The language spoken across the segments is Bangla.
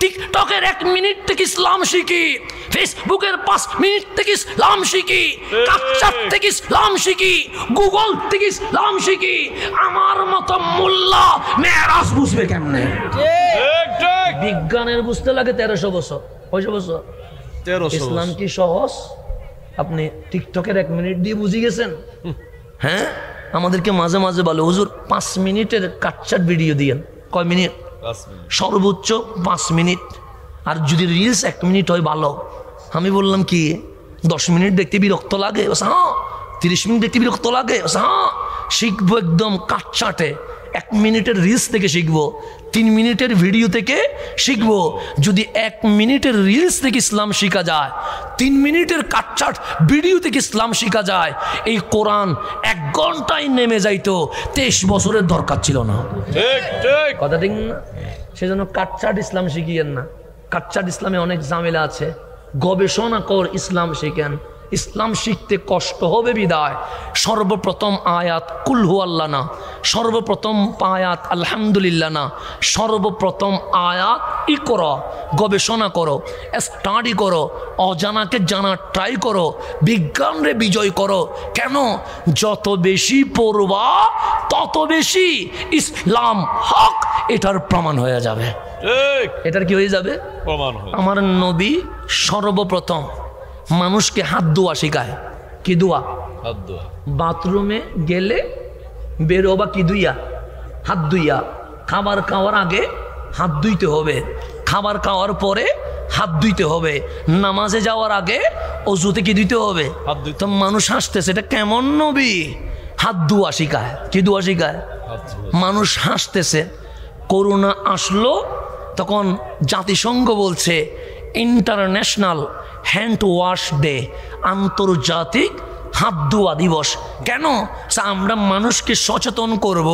টিকটকের 1 মিনিট থেকে ইসলাম শিখি, ফেসবুকের 5 মিনিট থেকে ইসলাম শিখি, কাটচাট থেকে ইসলাম শিখি, গুগল থেকে ইসলাম শিখি। আমার মতো মোল্লা মেরাজ বুঝবে কেমনে? বিজ্ঞানের বুঝতে লাগে 1300 বছর। কয়শো বছর? 1300। ইসলাম কি সহজ? আপনি টিকটকের 1 মিনিট দিয়ে বুঝে গেছেন? হ্যাঁ, আমাদেরকে মাঝে মাঝে বলে হুজুর 5 মিনিটের কাটচাট ভিডিও দিয়েন। কয় মিনিট? সর্বোচ্চ 5 মিনিট। আর যদি রিলস 1 মিনিট হয় ভালো। আমি বললাম কি 10 মিনিট দেখতে বিরক্ত লাগে? হ্যাঁ। 30 মিনিট দেখতে বিরক্ত লাগে? হ্যাঁ। শিখবো একদম কাটচাটে। 1 মিনিটের রিলস থেকে শিখবো, 3 মিনিটের ভিডিও থেকে শিখবো। যদি 1 মিনিটের রিলস থেকে ইসলাম শিখা যায়, 3 মিনিটের কাটচাট ভিডিও থেকে ইসলাম শিখা যায়, এই কোরআন 1 ঘন্টায় নেমে যাইতো। 23 বছরের দরকার ছিল না। কথা ঠিক না? সেজন্য কাটচাট ইসলাম শিখিয়েন না। কাটচাট ইসলামে অনেক ঝামেলা আছে। গবেষণা কর, ইসলাম শিখেন। ইসলাম শিখতে কষ্ট হবে বিদায় সর্বপ্রথম আয়াত কুল হু আল্লাহ না, সর্বপ্রথম আয়াত আলহামদুলিল্লাহ না, সর্বপ্রথম আয়াত ইকরা। গবেষণা করো, স্টাডি করো, অজানাকে জানার ট্রাই করো, বিজ্ঞানরে বিজয় করো। কেন? যত বেশি পড়বা তত বেশি ইসলাম হক এটার প্রমাণ হয়ে যাবে। এটার কি হয়ে যাবে? প্রমাণ। আমার নবী সর্বপ্রথম মানুষকে হাত ধোয়া শেখায়। কি ধোয়া? হাত ধোয়া। বাথরুমে গেলে বেরোবা কি ধুইয়া? হাত ধুইয়া। খাবার খাওয়ার আগে হাত ধুইতে হবে, খাবার খাওয়ার পরে হাত ধুইতে হবে, নামাজে যাওয়ার আগে অজুতে কি ধুইতে হবে? তো মানুষ হাসতেছে, এটা কেমন নবী? হাত ধোয়া শিখায়। কি ধোয়া শিখায়? মানুষ হাসতেছে। করোনা আসলো তখন জাতিসংঘ বলছে ইন্টারন্যাশনাল হ্যান্ড ওয়াশ ডে, আন্তর্জাতিক হাত ধোয়া দিবস। কেন? আমরা মানুষকে সচেতন করব,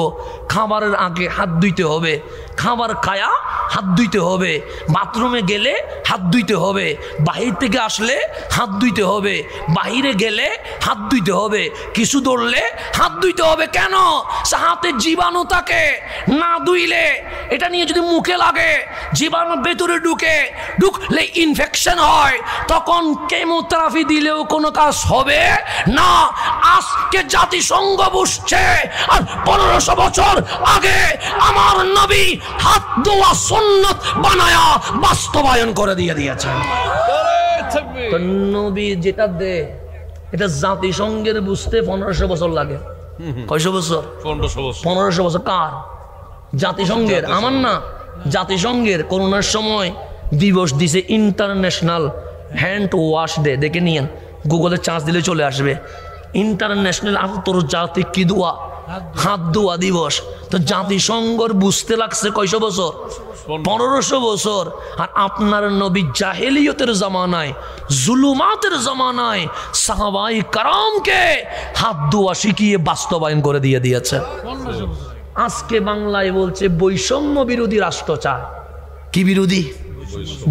খাবারের আগে হাত ধুইতে হবে, খাবার খায়া হাত ধুইতে হবে, বাথরুমে গেলে হাত ধুইতে হবে, বাহির থেকে আসলে হাত ধুইতে হবে, বাহিরে গেলে হাত ধুইতে হবে, কিছু ধরলে হাত ধুইতে হবে। কেন? হাতে জীবাণু থাকে, না ধুইলে এটা নিয়ে যদি মুখে লাগে জীবাণু ভেতরে ঢুকলে ইনফেকশন হয়, তখন কেমোথেরাপি দিলেও কোনো কাজ হবে না। আজকে জাতিসংঘ বসছে আর 1500 বছর আগে আমার নবী হাত ধোয়া সুন্নাত বানায়া বাস্তবায়ন করে দিয়েছেন। তো নবী যেটা দে এটা জাতিসংঘের বুঝতে 1500 বছর লাগে। কয়শো বছর? 1500 বছর। কার? জাতিসংঘের, আমার না। জাতিসংঘের করোনার সময় দিবস দিছে ইন্টারন্যাশনাল হ্যান্ড ওয়াশ ডে। দেখে নিয়েন, গুগলে চার্জ দিলে চলে আসবে। ইন্টারন্যাশনাল আন্তর্জাতিক কি ধোয়া? হাত ধোয়া দিবস। তো জাতিসংঘর বুঝতে লাগছে কয়শো বছর? 1500 বছর। আর আপনার নবী জাহেলিয়তের জামানায়, জুলুমাতের জামানায় সাহাবাই কারামকে হাত ধোয়া শিখিয়ে বাস্তবায়ন করে দিয়েছে। আজকে বাংলায় বলছে বৈষম্য বিরোধী রাষ্ট্র চায়। কি বিরোধী?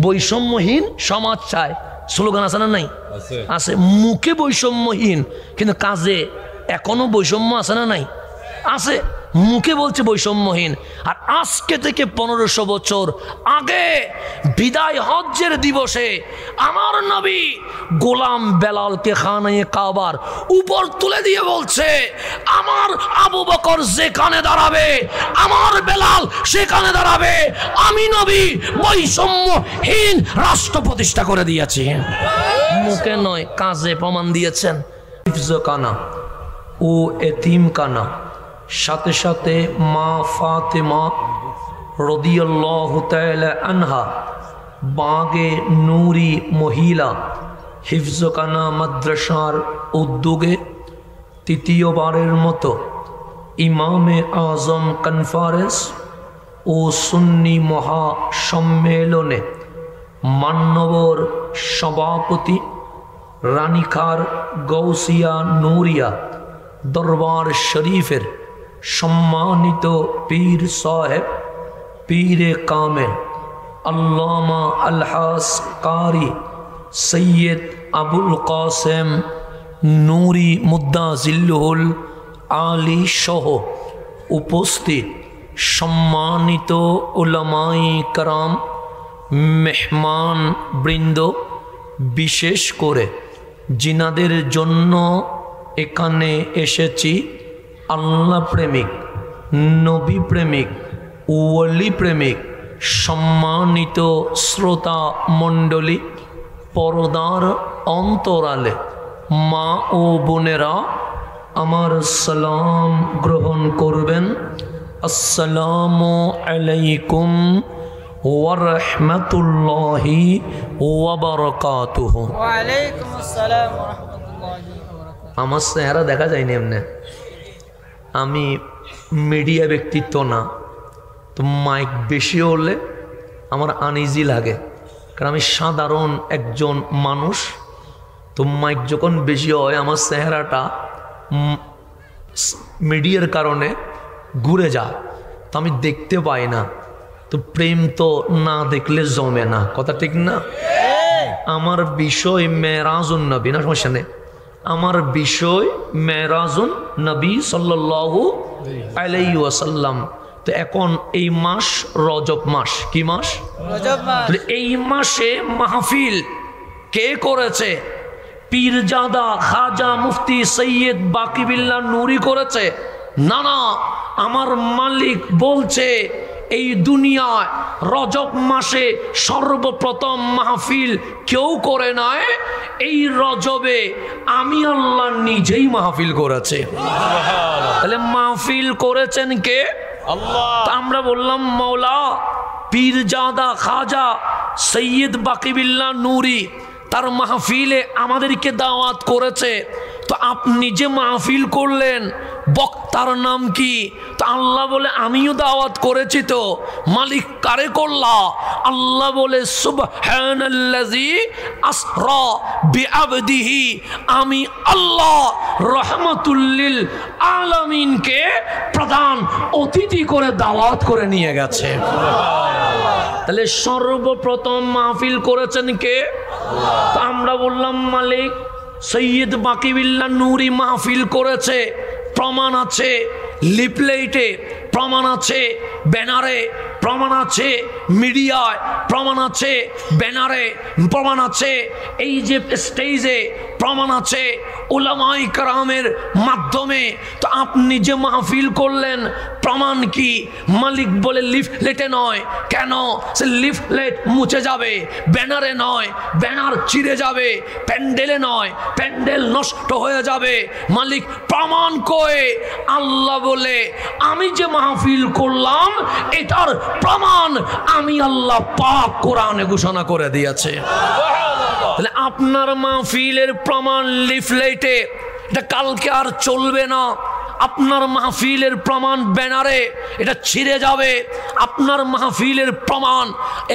বৈষম্যহীন সমাজ চায়। স্লোগান আছে না নাই? আছে। মুখে বৈষম্যহীন, কিন্তু কাজে এখনো বৈষম্য আছে না নাই? আছে। মুখে বলছে বৈষম্যহীন। আর আজকে থেকে 1500 বছর আগে বিদায় হজ্জের দিবসে আমার নবী গোলাম বেলালকে খানায়ে কাবার উপর তুলে দিয়ে বলছে, আমার আবু বকর যেখানে দাঁড়াবে আমার বেলাল সেখানে দাঁড়াবে। আমি নবী বৈষম্যহীন রাষ্ট্র প্রতিষ্ঠা করে দিয়েছি। মুখে নয়, কাজে প্রমাণ দিয়েছেন। হিফজকানা ও এতিমকানা, সাথে সাথে মা ফাতেমা রাদিয়াল্লাহু তাআলা আনহা বাগে নূরি মহিলা হিফজকানা মাদ্রাসার উদ্যোগে তৃতীয়বারের মতো ইমামে আজম কনফারেন্স ও সুন্নি মহাসম্মেলনে মান্যবর সভাপতি রানীখার গৌসিয়া নূরিয়া দরবার শরীফের সম্মানিত পীর সাহেব পীরে কামেল আল্লামা আলহাস কারি সৈয়দ আবুল কাসেম নূরি মুদ্দাজিল্লুল আলী সহ উপস্থিত সম্মানিত উলামায়ে কেরাম, মেহমান বৃন্দ, বিশেষ করে জিনাদের জন্য এখানে এসেছি আল্লাহ প্রেমিক, নবী প্রেমিক, ওয়ালি প্রেমিক সম্মানিত শ্রোতা মণ্ডলী, পর্দার অন্তরালে মা ও বোনেরা আমার সালাম গ্রহণ করবেন। আসসালামু আলাইকুম ওয়া রাহমাতুল্লাহি ওয়া বারাকাতুহু। ওয়া আলাইকুম আসসালাম ওয়া রাহমাতুল্লাহি ওয়া বারাকাতুহু। আমার চেহারা দেখা যায়নি এমনি, আমি মিডিয়া ব্যক্তিত্ব না, তো মাইক বেশি হলে আমার আনইজি লাগে, কারণ আমি সাধারণ একজন মানুষ। তো মাইক যখন বেশি হয় আমার চেহারাটা মিডিয়ার কারণে ঘুরে যায়, তো আমি দেখতে পাই না। তো প্রেম তো না দেখলে জমে না, কথা ঠিক না? আমার বিষয় মেরাজুন নবী, না সমস্যা নেই, আমার বিষয় মেরাজুন নবী সাল্লাল্লাহু আলাইহি ওয়াসাল্লাম। তো এখন এই মাস রজব মাস, কি মাস? রজব মাস। এই মাসে মাহফিল কে করেছে? পীরজাদা খাজা মুফতি সৈয়দ বাকিবিল্লাহ নূরি করেছে? না না, আমার মালিক বলছে এই দুনিয়ায় রজব মাসে সর্বপ্রথম মাহফিল কেউ করে নয়, এই রজবে আমি আল্লাহ নিজেই মাহফিল করেছে। তাহলে মাহফিল করেছেন কে? আল্লাহ। আমরা বললাম মৌলা পীরজাদা খাজা সৈয়দ বাকিবিল্লাহ নূরি তার মাহফিলে আমাদেরকে দাওয়াত করেছে। তো আপনি যে মাহফিল করলেন বক্তার নাম কি? তো আল্লাহ বলে আমিও দাওয়াত করেছি। তো মালিক কারে করলা? আল্লাহ বলে সুবহানাল্লাযী আসরা বিআবদিহি, আমি আল্লাহ রহমাতুল লিল আলামিনকে প্রধান অতিথি করে দাওয়াত করে নিয়ে গেছে। তাহলে সর্বপ্রথম মাহফিল করেছেন কে? তো আমরা বললাম মালিক সৈয়দ বাকিবিল্লাহ নূরি মাহফিল করেছে। প্রমাণ আছে লিফলেটে, প্রমাণ আছে ব্যানারে, প্রমাণ আছে মিডিয়ায়, প্রমাণ আছে ব্যানারে, প্রমাণ আছে এই যে স্টেজে, প্রমাণ আছে উলামায়ে কেরামের মাধ্যমে। তো আপনি যে মাহফিল করলেন প্রমাণ কি? মালিক বলে লিফলেটে নয়। কেন? সে লিফলেট মুছে যাবে, ব্যানারে নয়, ব্যানার চিরে যাবে, প্যান্ডেলে নয়, প্যান্ডেল নষ্ট হয়ে যাবে। মালিক প্রমাণ কয়ে আল্লাহ বলে আমি যে মাহফিল করলাম এটার প্রমাণ আমি আল্লাহ পাক কোরআনে ঘোষণা করে দিয়েছে। তাহলে আপনার মাহফিলের প্রমাণ লিফলেটে, এটা কালকে আর চলবে না। আপনার মাহফিলের প্রমাণ ব্যানারে, এটা ছিঁড়ে যাবে। আপনার মাহফিলের প্রমাণ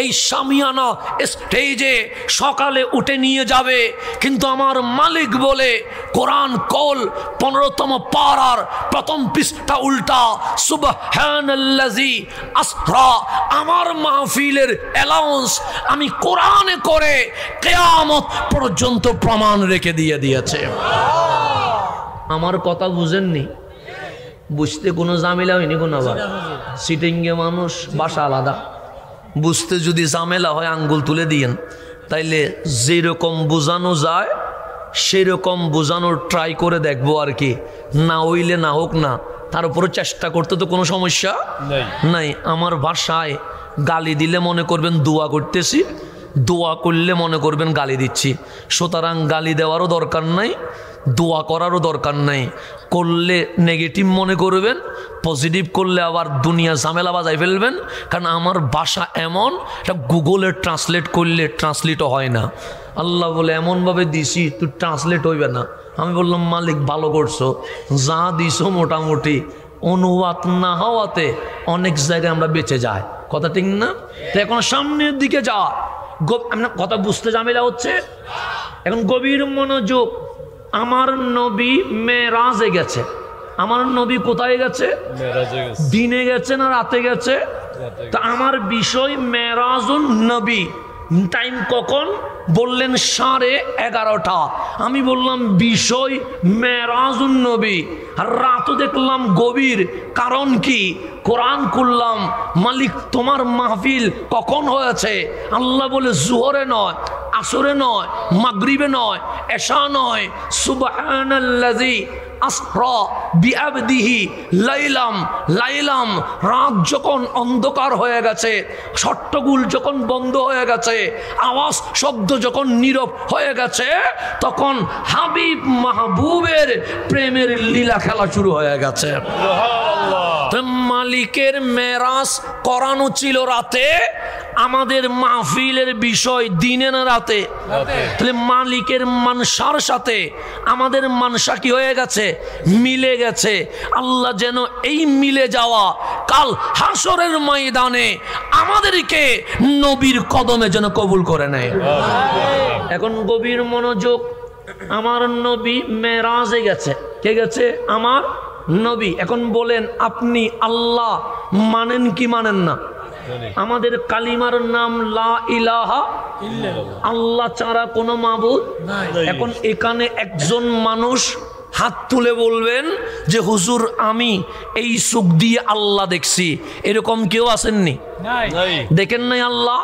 এই শামিয়ানা স্টেজে সকালে উঠে নিয়ে যাবে। কিন্তু আমার মালিক বলে কোরআন কল 15তম পারার প্রথম পৃষ্ঠা উল্টা, সুবহানাল্লাযী আসরা, আমার মাহফিলের অ্যালাউন্স আমি কোরআনে করে কিয়ামত পর্যন্ত প্রমাণ রেখে দিয়েছে। আমার কথা বুঝেননি? বুঝতে কোনো ঝামেলা হয়নি কোনো? আবার সিটিংয়ে মানুষ, বাসা আলাদা, বুঝতে যদি ঝামেলা হয় আঙ্গুল তুলে দিয়েন। তাইলে যেরকম বোঝানো যায় সেরকম বোঝানোর ট্রাই করে দেখবো আর কি। না হইলে না হোক না, তার উপরে চেষ্টা করতে তো কোনো সমস্যা নাই। আমার ভাষায় গালি দিলে মনে করবেন দোয়া করতেছি, দোয়া করলে মনে করবেন গালি দিচ্ছি। সুতরাং গালি দেওয়ারও দরকার নাই, দোয়া করারও দরকার নাই। করলে নেগেটিভ মনে করবেন, পজিটিভ করলে আবার দুনিয়া ঝামেলা বাজায় ফেলবেন। কারণ আমার ভাষা এমন, এটা গুগলে ট্রান্সলেট করলে ট্রান্সলেটও হয় না। আল্লাহ বলে এমনভাবে দিছি তুই ট্রান্সলেট হইবে না। আমি বললাম মালিক ভালো করছো, যা দিছো মোটামুটি অনুবাদ না হওয়াতে অনেক জায়গায় আমরা বেঁচে যাই, কথা ঠিক না? তো এখন সামনের দিকে যা, আপনার কথা বুঝতে ঝামেলা হচ্ছে। এখন গভীর মনোযোগ। আমার নবী মেরাজে গেছে। আমার নবী কোথায় গেছে? দিনে গেছে না রাতে গেছে? তা আমার বিষয় মেরাজুন নবী, টাইম কখন? বললেন 11:30। আমি বললাম বিষয় মেরাজুন নবী, আর রাতও দেখলাম গভীর, কারণ কি? কোরআন খুললাম, মালিক তোমার মাহফিল কখন হয়েছে? আল্লাহ বলে জোহরে নয়, আসরে নয়, মাগরিবে নয়, এশা নয়। সুবহানাল্লাযী আসরা বিআবদিহি লাইলাম লাইলাম। রাত যখন অন্ধকার হয়ে গেছে, শট্টগুল যখন বন্ধ হয়ে গেছে, আওয়াজ শব্দ যখন নীরব হয়ে গেছে, তখন হাবিব মাহবুবের প্রেমের লীলা খেলা শুরু হয়ে গেছে। মালিকের মেরাজ করানো ছিল রাতে, আমাদের মাহফিলের বিষয় দিনে না রাতে? তাহলে মালিকের মানসার সাথে আমাদের মানসা কি হয়ে গেছে? মিলে গেছে। আল্লাহ যেন এই মিলে যাওয়া কাল হাসরের ময়দানে আমাদেরকে নবীর কদমে যেন কবুল করে নেয়। এখন গভীর মনোযোগ। আমার নবী মেরাজে গেছে। কে গেছে? আমার নবী। এখন বলেন আপনি আল্লাহ মানেন কি মানেন না? আমাদের কালিমার নাম লা ইলাহা ইল্লাল্লাহ, আল্লাহ ছাড়া কোনো মাবুদ নাই। এখন এখানে একজন মানুষ হাত তুলে বলবেন যে হুজুর আমি এই চোখ দিয়ে আল্লাহ দেখছি, এরকম কেউ আসেননি? দেখেন নাই আল্লাহ?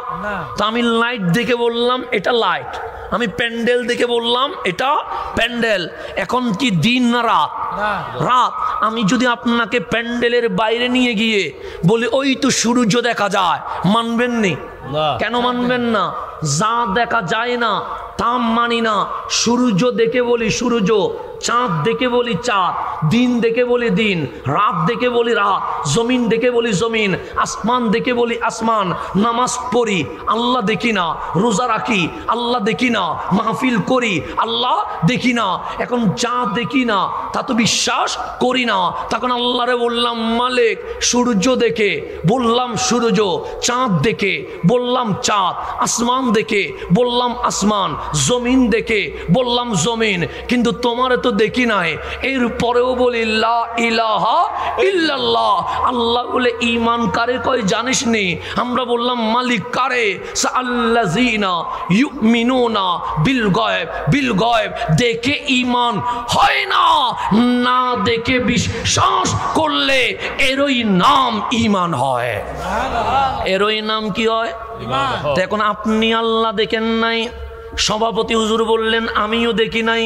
তা আমি লাইট দেখে বললাম এটা লাইট, আমি প্যান্ডেল দেখে বললাম এটা প্যান্ডেল। এখন কি দিন না রাত? রাত। আমি যদি আপনাকে প্যান্ডেলের বাইরে নিয়ে গিয়ে বলি ওই তো সূর্য দেখা যায়, মানবেন নি? কেন মানবেন না? যা দেখা যায় না তা মানি না। সূর্য দেখে বলি সূর্য, চাঁদ দেখে বলি চাঁদ, দিন দেখে বলি দিন, রাত দেখে বলি রাত, জমিন দেখে বলি জমিন, আসমান দেখে বলি আসমান। নামাজ পড়ি আল্লাহ দেখি না, রোজা রাখি আল্লাহ দেখি না, মাহফিল করি আল্লাহ দেখি না। এখন যা দেখি না তা তো বিশ্বাস করি না। তখন আল্লাহরে বললাম মালিক সূর্য দেখে বললাম সূর্য, চাঁদ দেখে বললাম চাঁদ, আসমান দেখে বললাম আসমান, জমিন দেখে বললাম জমিন, কিন্তু তোমার তো দেখি নাই। এরপরেও বলি লা ইলাহা ইল্লাল্লাহ। আল্লাহ বলে ঈমান কারে কয় জানিস নি? আমরা বললাম মালিক কারে? সাআল্লাযিনা ইউমিনুনা বিল গায়ব। বিল গায়ব দেখে ঈমান হয় না, না দেখে বিশ্বাস করলে এরই নাম ঈমান হয়। এরই নাম কি হয়? ঈমান। এখন আপনি আল্লাহ দেখেন নাই, সভাপতি হুজুর বললেন আমিও দেখি নাই,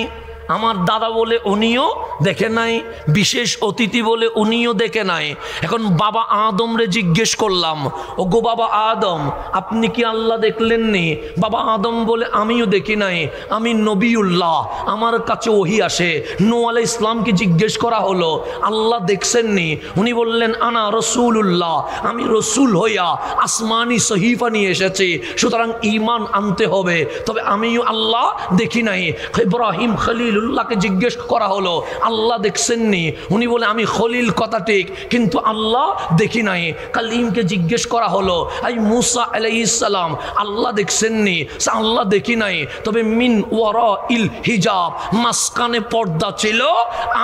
আমার দাদা বলে উনিও দেখে নাই, বিশেষ অতিথি বলে উনিও দেখে নাই। এখন বাবা আদম রে জিজ্ঞেস করলাম, ও গো বাবা আদম আপনি কি আল্লাহ দেখলেন নি? বাবা আদম বলে আমিও দেখি নাই, আমি নবীউল্লাহ, আমার কাছে ওহী আসে। নূহ আলাইহিস ইসলামকে জিজ্ঞেস করা হলো আল্লাহ দেখছেন নি? উনি বললেন আনা রাসূলুল্লাহ, আমি রসুল হইয়া আসমানি সহিফা নিয়ে এসেছি, সুতরাং ঈমান আনতে হবে। তবে আমিও আল্লাহ দেখি নাই। ইব্রাহিম খলিলুল্লাহকে জিজ্ঞেস করা হলো আল্লাহ দেখছেন নি? উনি বলে আমি খলিল কথা ঠিক, কিন্তু আল্লাহ দেখি নাই। কালিমকে জিজ্ঞেস করা হলো আই মুসা আলাইহিস সালাম আল্লাহ দেখছেন নি? আল্লাহ দেখি নাই, তবে মিন ওয়ারাইল হিজাব, মাঝখানে পর্দা ছিল,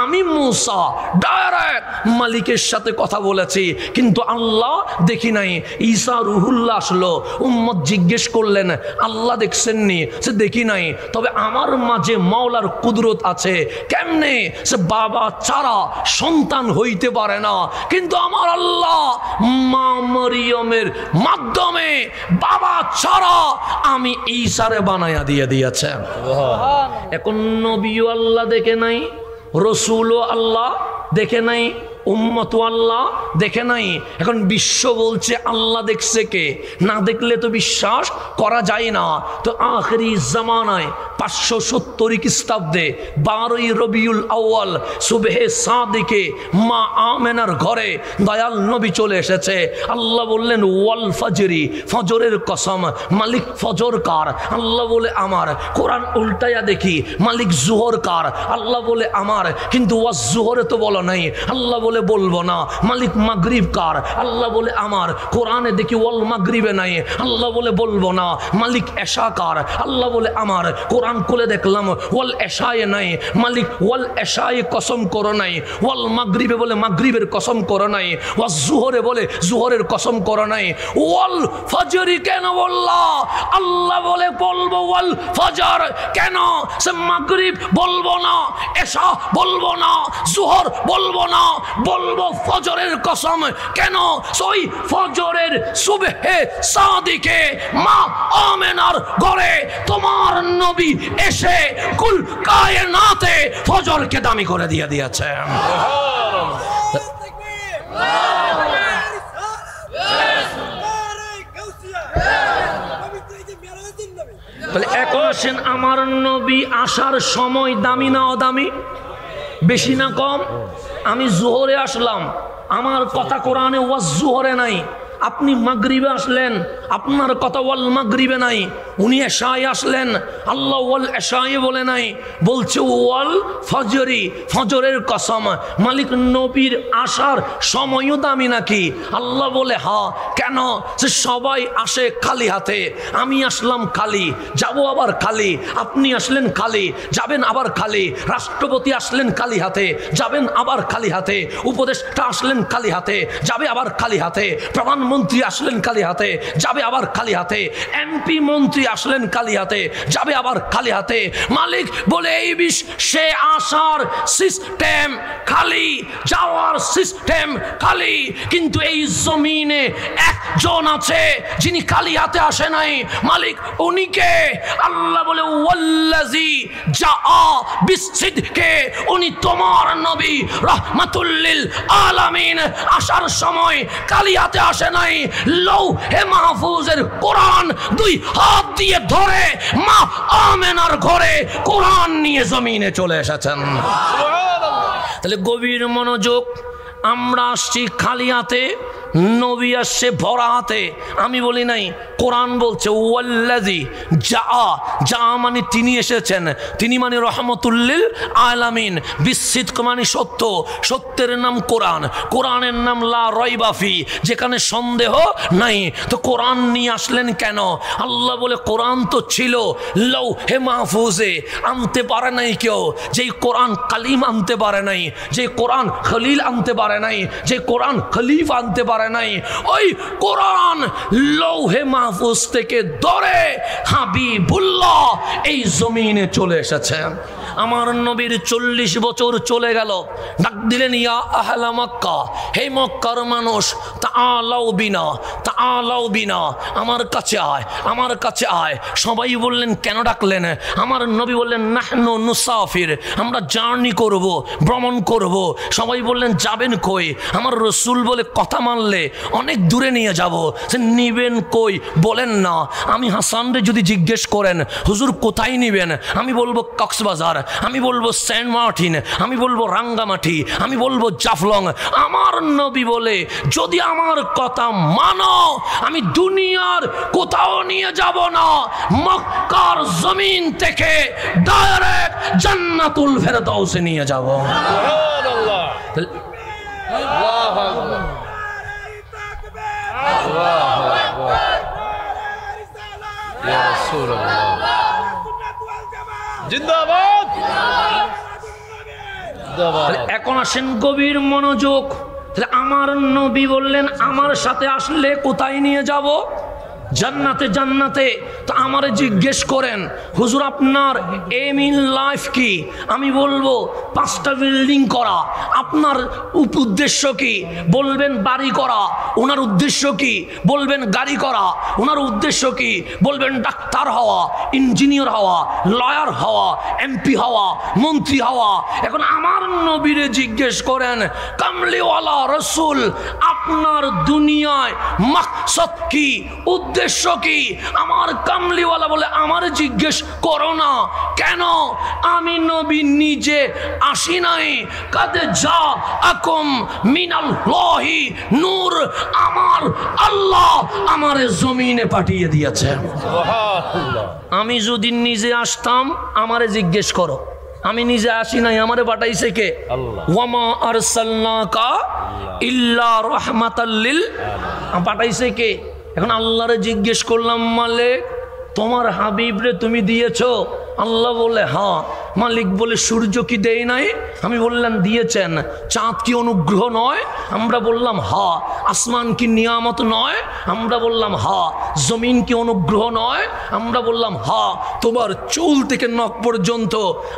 আমি মুসা ডাইরেক্ট মালিকের সাথে কথা বলেছি, কিন্তু আল্লাহ দেখি নাই। ঈসা রুহুল্লাহ আসলো, উম্মত জিজ্ঞেস করলেন আল্লাহ দেখছেন নি? সে দেখি নাই, তবে আমার মাঝে মাওলার কুদরত আছে। কেমনে? সে বাবা ছাড়া সন্তান হইতে পারে না, কিন্তু আমার আল্লাহ মা মরিয়মের মাধ্যমে বাবা ছাড়া আমি ঈসারে বানায়া দিয়ে দিয়েছেন। এখন নবীও আল্লাহ দেখে নাই, রসুলও আল্লাহ দেখে নাই, উম্মত আল্লাহ দেখে নাই। এখন বিশ্ব বলছে আল্লাহ দেখছে কে? না দেখলে তো বিশ্বাস করা যায় না। তো আখেরি জামানায় 570 খ্রিস্টাব্দে 12ই রবিউল আউয়াল সুবহে সাদিকে মা আমেনার ঘরে দয়াল নবী চলে এসেছে। আল্লাহ বললেন ওয়াল ফজরি, ফজরের কসম, মালিক ফজর কার? আল্লাহ বলে আমার। কোরআন উল্টায়া দেখি মালিক জোহর কার? আল্লাহ বলে আমার, কিন্তু ওয়াজ জোহরে তো বলো নাই। আল্লাহ বলে বলে বলবো না। মালিক মাগরিব কার? আল্লাহ বলে আমার। কোরআনে দেখি ওয়াল মাগরিবে নাই, আল্লাহ বলে বলবো না। মালিক এশা কার? আল্লাহ বলে আমার। কোরআন খুলে দেখলাম ওয়াল এশায়ে নাই, মালিক ওয়াল এশায়ে কসম করো নাই। ওয়াল মাগরিবে বলে মাগরিবের কসম করো নাই। ওয়াজ জুহরে বলে জুহরের কসম করো নাই। ওয়াল ফজরি কেন বললা? আল্লাহ বলে বলবো ওয়াল ফজর। কেন? সে মাগরিব বলবো না, এশা বলবো না, জুহর বলবো না, বলবো ফজরের কসম। কেন? ওই ফজরের সুবহে সাদিকে মা আমেনার ঘরে তোমার নবী এসে কুল কায়নাতে ফজরকে দামি করে দিয়ে দিয়েছে। তাহলে এখন আসেন, আমার নবী আসার সময় দামি না অদামি? বেশি না কম? আমি জোহরে আসলাম, আমার কথা কোরআনে ওয়াজ জোহরে নাই। আপনি মাগরিবে আসলেন, আপনার কথা ওয়াল মাগরিবে নাই। উনি এশায় আসলেন, আল্লাহ ওয়াল এশায় বলে নাই, বলছে ওয়াল ফজরি, ফজরের কসম। মালিক নবীর আসার সময়ও দামি নাকি? আল্লাহ বলে হ্যাঁ। কেন? যে সবাই আসে খালি হাতে, আমি আসলাম খালি, যাব আবার খালি। আপনি আসলেন খালি, যাবেন আবার খালি। রাষ্ট্রপতি আসলেন খালি হাতে, যাবেন আবার খালি হাতে। উপদেষ্টা আসলেন খালি হাতে, যাবে আবার খালি হাতে। প্রধানমন্ত্রী আসলেন খালি হাতে, যাবে আবার খালি হাতে। এমপি মন্ত্রী আসলেন খালি হাতে, যাবে আবার খালি হাতে। মালিক বলে এই সে আসার সিস্টেম খালি, যাওয়ার সিস্টেম খালি। কিন্তু এই জমিনে একজন আছে যিনি খালি হাতে আসে নাই। মালিক উনিকে। আল্লাহ বলে ওয়াল্লাযী জাআ বিসসিদকে, উনি তোমার নবী রাহমাতুল লিল আলামিন। আসার সময় খালি হাতে আসে নাই। লৌহে মাহফুজের কোরআন দুই হাত দিয়ে ধরে মা আমেনার ঘরে কোরআন নিয়ে জমিনে চলে এসেছেন। তাহলে গভীর মনোযোগ। আমরা আসছি খালি হাতে, নবী আসছে ভরা হাতে। আমি বলি নাই, কোরআন বলছে ওয়াল্লাযী জাআ। যা মানে তিনি এসেছেন, তিনি মানে রহমতুল্লিল আলামিন। বিসসিদক মানে সত্য, সত্যের নাম কোরআন, কোরআনের নাম লা রাইবা ফি, যেখানে সন্দেহ নাই। তো কোরআন নিয়ে আসলেন কেন? আল্লাহ বলে কোরআন তো ছিল লৌহে মাহফুজে, আনতে পারে নাই কেউ। যেই কোরআন কালিম আনতে পারে নাই, যে কোরআন খলিল আনতে পারে নাই, যে কোরআন খলিফ আনতে পারে নাই, ওই কোরআন লৌহে মাহফুজ থেকে ধরে হাবিবুল্লাহ এই জমিনে চলে এসেছে। আমার নবীর 40 বছর চলে গেল। ডাক দিলেন ইয়া আহলা মক্কা, হে মক্কার মানুষ, তাআলাউ বিনা, তাআলাউ বিনা, আমার কাছে আয়, আমার কাছে আয়। সবাই বললেন কেন ডাকলেন? আমার নবী বললেন নাহনু নুসাফির, আমরা জার্নি করব, ভ্রমণ করব। সবাই বললেন যাবেন কই? আমার রসুল বলে কথা মানলে অনেক দূরে নিয়ে যাব। সে নিবেন কই বলেন না। আমি হাসানরে যদি জিজ্ঞেস করেন হুজুর কোথায় নিবেন, আমি বলবো কক্সবাজার, আমি বলবো সেন্ট মার্টিন, আমি বলবো রাঙ্গামাটি, আমি বলবো জাফলং। আমার নবী বলে যদি আমার কথা মানো, আমি দুনিয়ার কোথাও নিয়ে যাব না, মক্কার জমিন থেকে ডাইরেক্ট জান্নাতুল ফেরদাউসে নিয়ে যাব। সুবহানাল্লাহ, আল্লাহু আকবার, আল্লাহু আকবার, ইয়া রাসূলুল্লাহ, জিন্দাবাদ, জিন্দাবাদ। এখন আসেন গভীর মনোযোগ। আমার নবী বললেন আমার সাথে আসলে কোথায় নিয়ে যাব? জান্নাতে। জান্নাতে। তো আমারে জিজ্ঞেস করেন হুজুর আপনার এম ইন লাইফ কি? আমি বলবো 5টা বিল্ডিং করা। আপনার উদ্দেশ্য কি? বলবেন বাড়ি করা। ওনার উদ্দেশ্য কি? বলবেন গাড়ি করা। ওনার উদ্দেশ্য কি? বলবেন ডাক্তার হওয়া, ইঞ্জিনিয়ার হওয়া, লয়ার হওয়া, এমপি হওয়া, মন্ত্রী হওয়া। এখন আমার নবীরে জিজ্ঞেস করেন কামলিওয়ালা রসুল আপনার দুনিয়ায় মাকসাদ কি, উদ্দেশ্য কি? আমার কামলিওয়ালা বলে আমার জিজ্ঞেস করো না। কেন? আমি নবী নিজে আসি নাই। কাদে যা আকুম মিনাল্লাহি নূর, আমার আল্লাহ আমারে জমিনে পাঠিয়ে দিয়েছে। সুবহানাল্লাহ। আমি যদি নিজে আসতাম আমারে জিজ্ঞেস করো, আমি নিজে আসি নাই, আমারে পাঠাইছে কে? আল্লাহ। ওয়ামা আরসালনাকা ইল্লা রাহমাতাল লিল, পাঠাইছে কে? এখন আল্লাহরে জিজ্ঞেস করলাম, মালিক তোমার হাবিবরে তুমি দিয়েছো? আল্লাহ বলে হ্যাঁ। মালিক বলে সূর্য কি দেই নাই? আমি বললাম দিয়েছেন। চাঁদ কি অনুগ্রহ নয়? আমরা বললাম হ্যাঁ। আসমান কি নিয়ামত নয়? আমরা বললাম হ্যাঁ। জমিন কি অনুগ্রহ নয়? আমরা বললাম হ্যাঁ। তোমার চুল থেকে নখ পর্যন্ত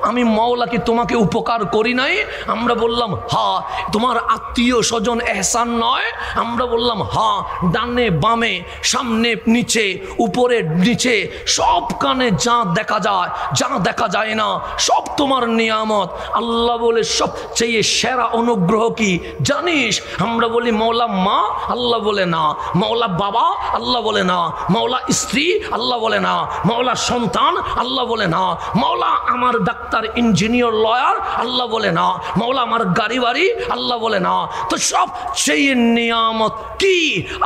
আমি মাওলা কি তোমাকে উপকার করি নাই? আমরা বললাম হ্যাঁ। তোমার আত্মীয় স্বজন এহসান নয়? আমরা বললাম হ্যাঁ। ডানে বামে সামনে নিচে উপরে নিচে সব কানে যা দেখা যায় যা দেখা যায় না সব তোমার নিয়ামত। আল্লাহ বলে সবচেয়ে সেরা অনুগ্রহ কি জানিস? আমরা বলি মাওলা মা। আল্লাহ বলে না। মাওলা বাবা? আল্লাহ বলে না। মাওলা স্ত্রী? আল্লাহ বলে না। মাওলা সন্তান? আল্লাহ বলে না। মাওলা আমার ডাক্তার ইঞ্জিনিয়ার লয়ার? আল্লাহ বলে না। মাওলা আমার গাড়ি বাড়ি? আল্লাহ বলে না। তো সবচেয়ে নিয়ামত কি?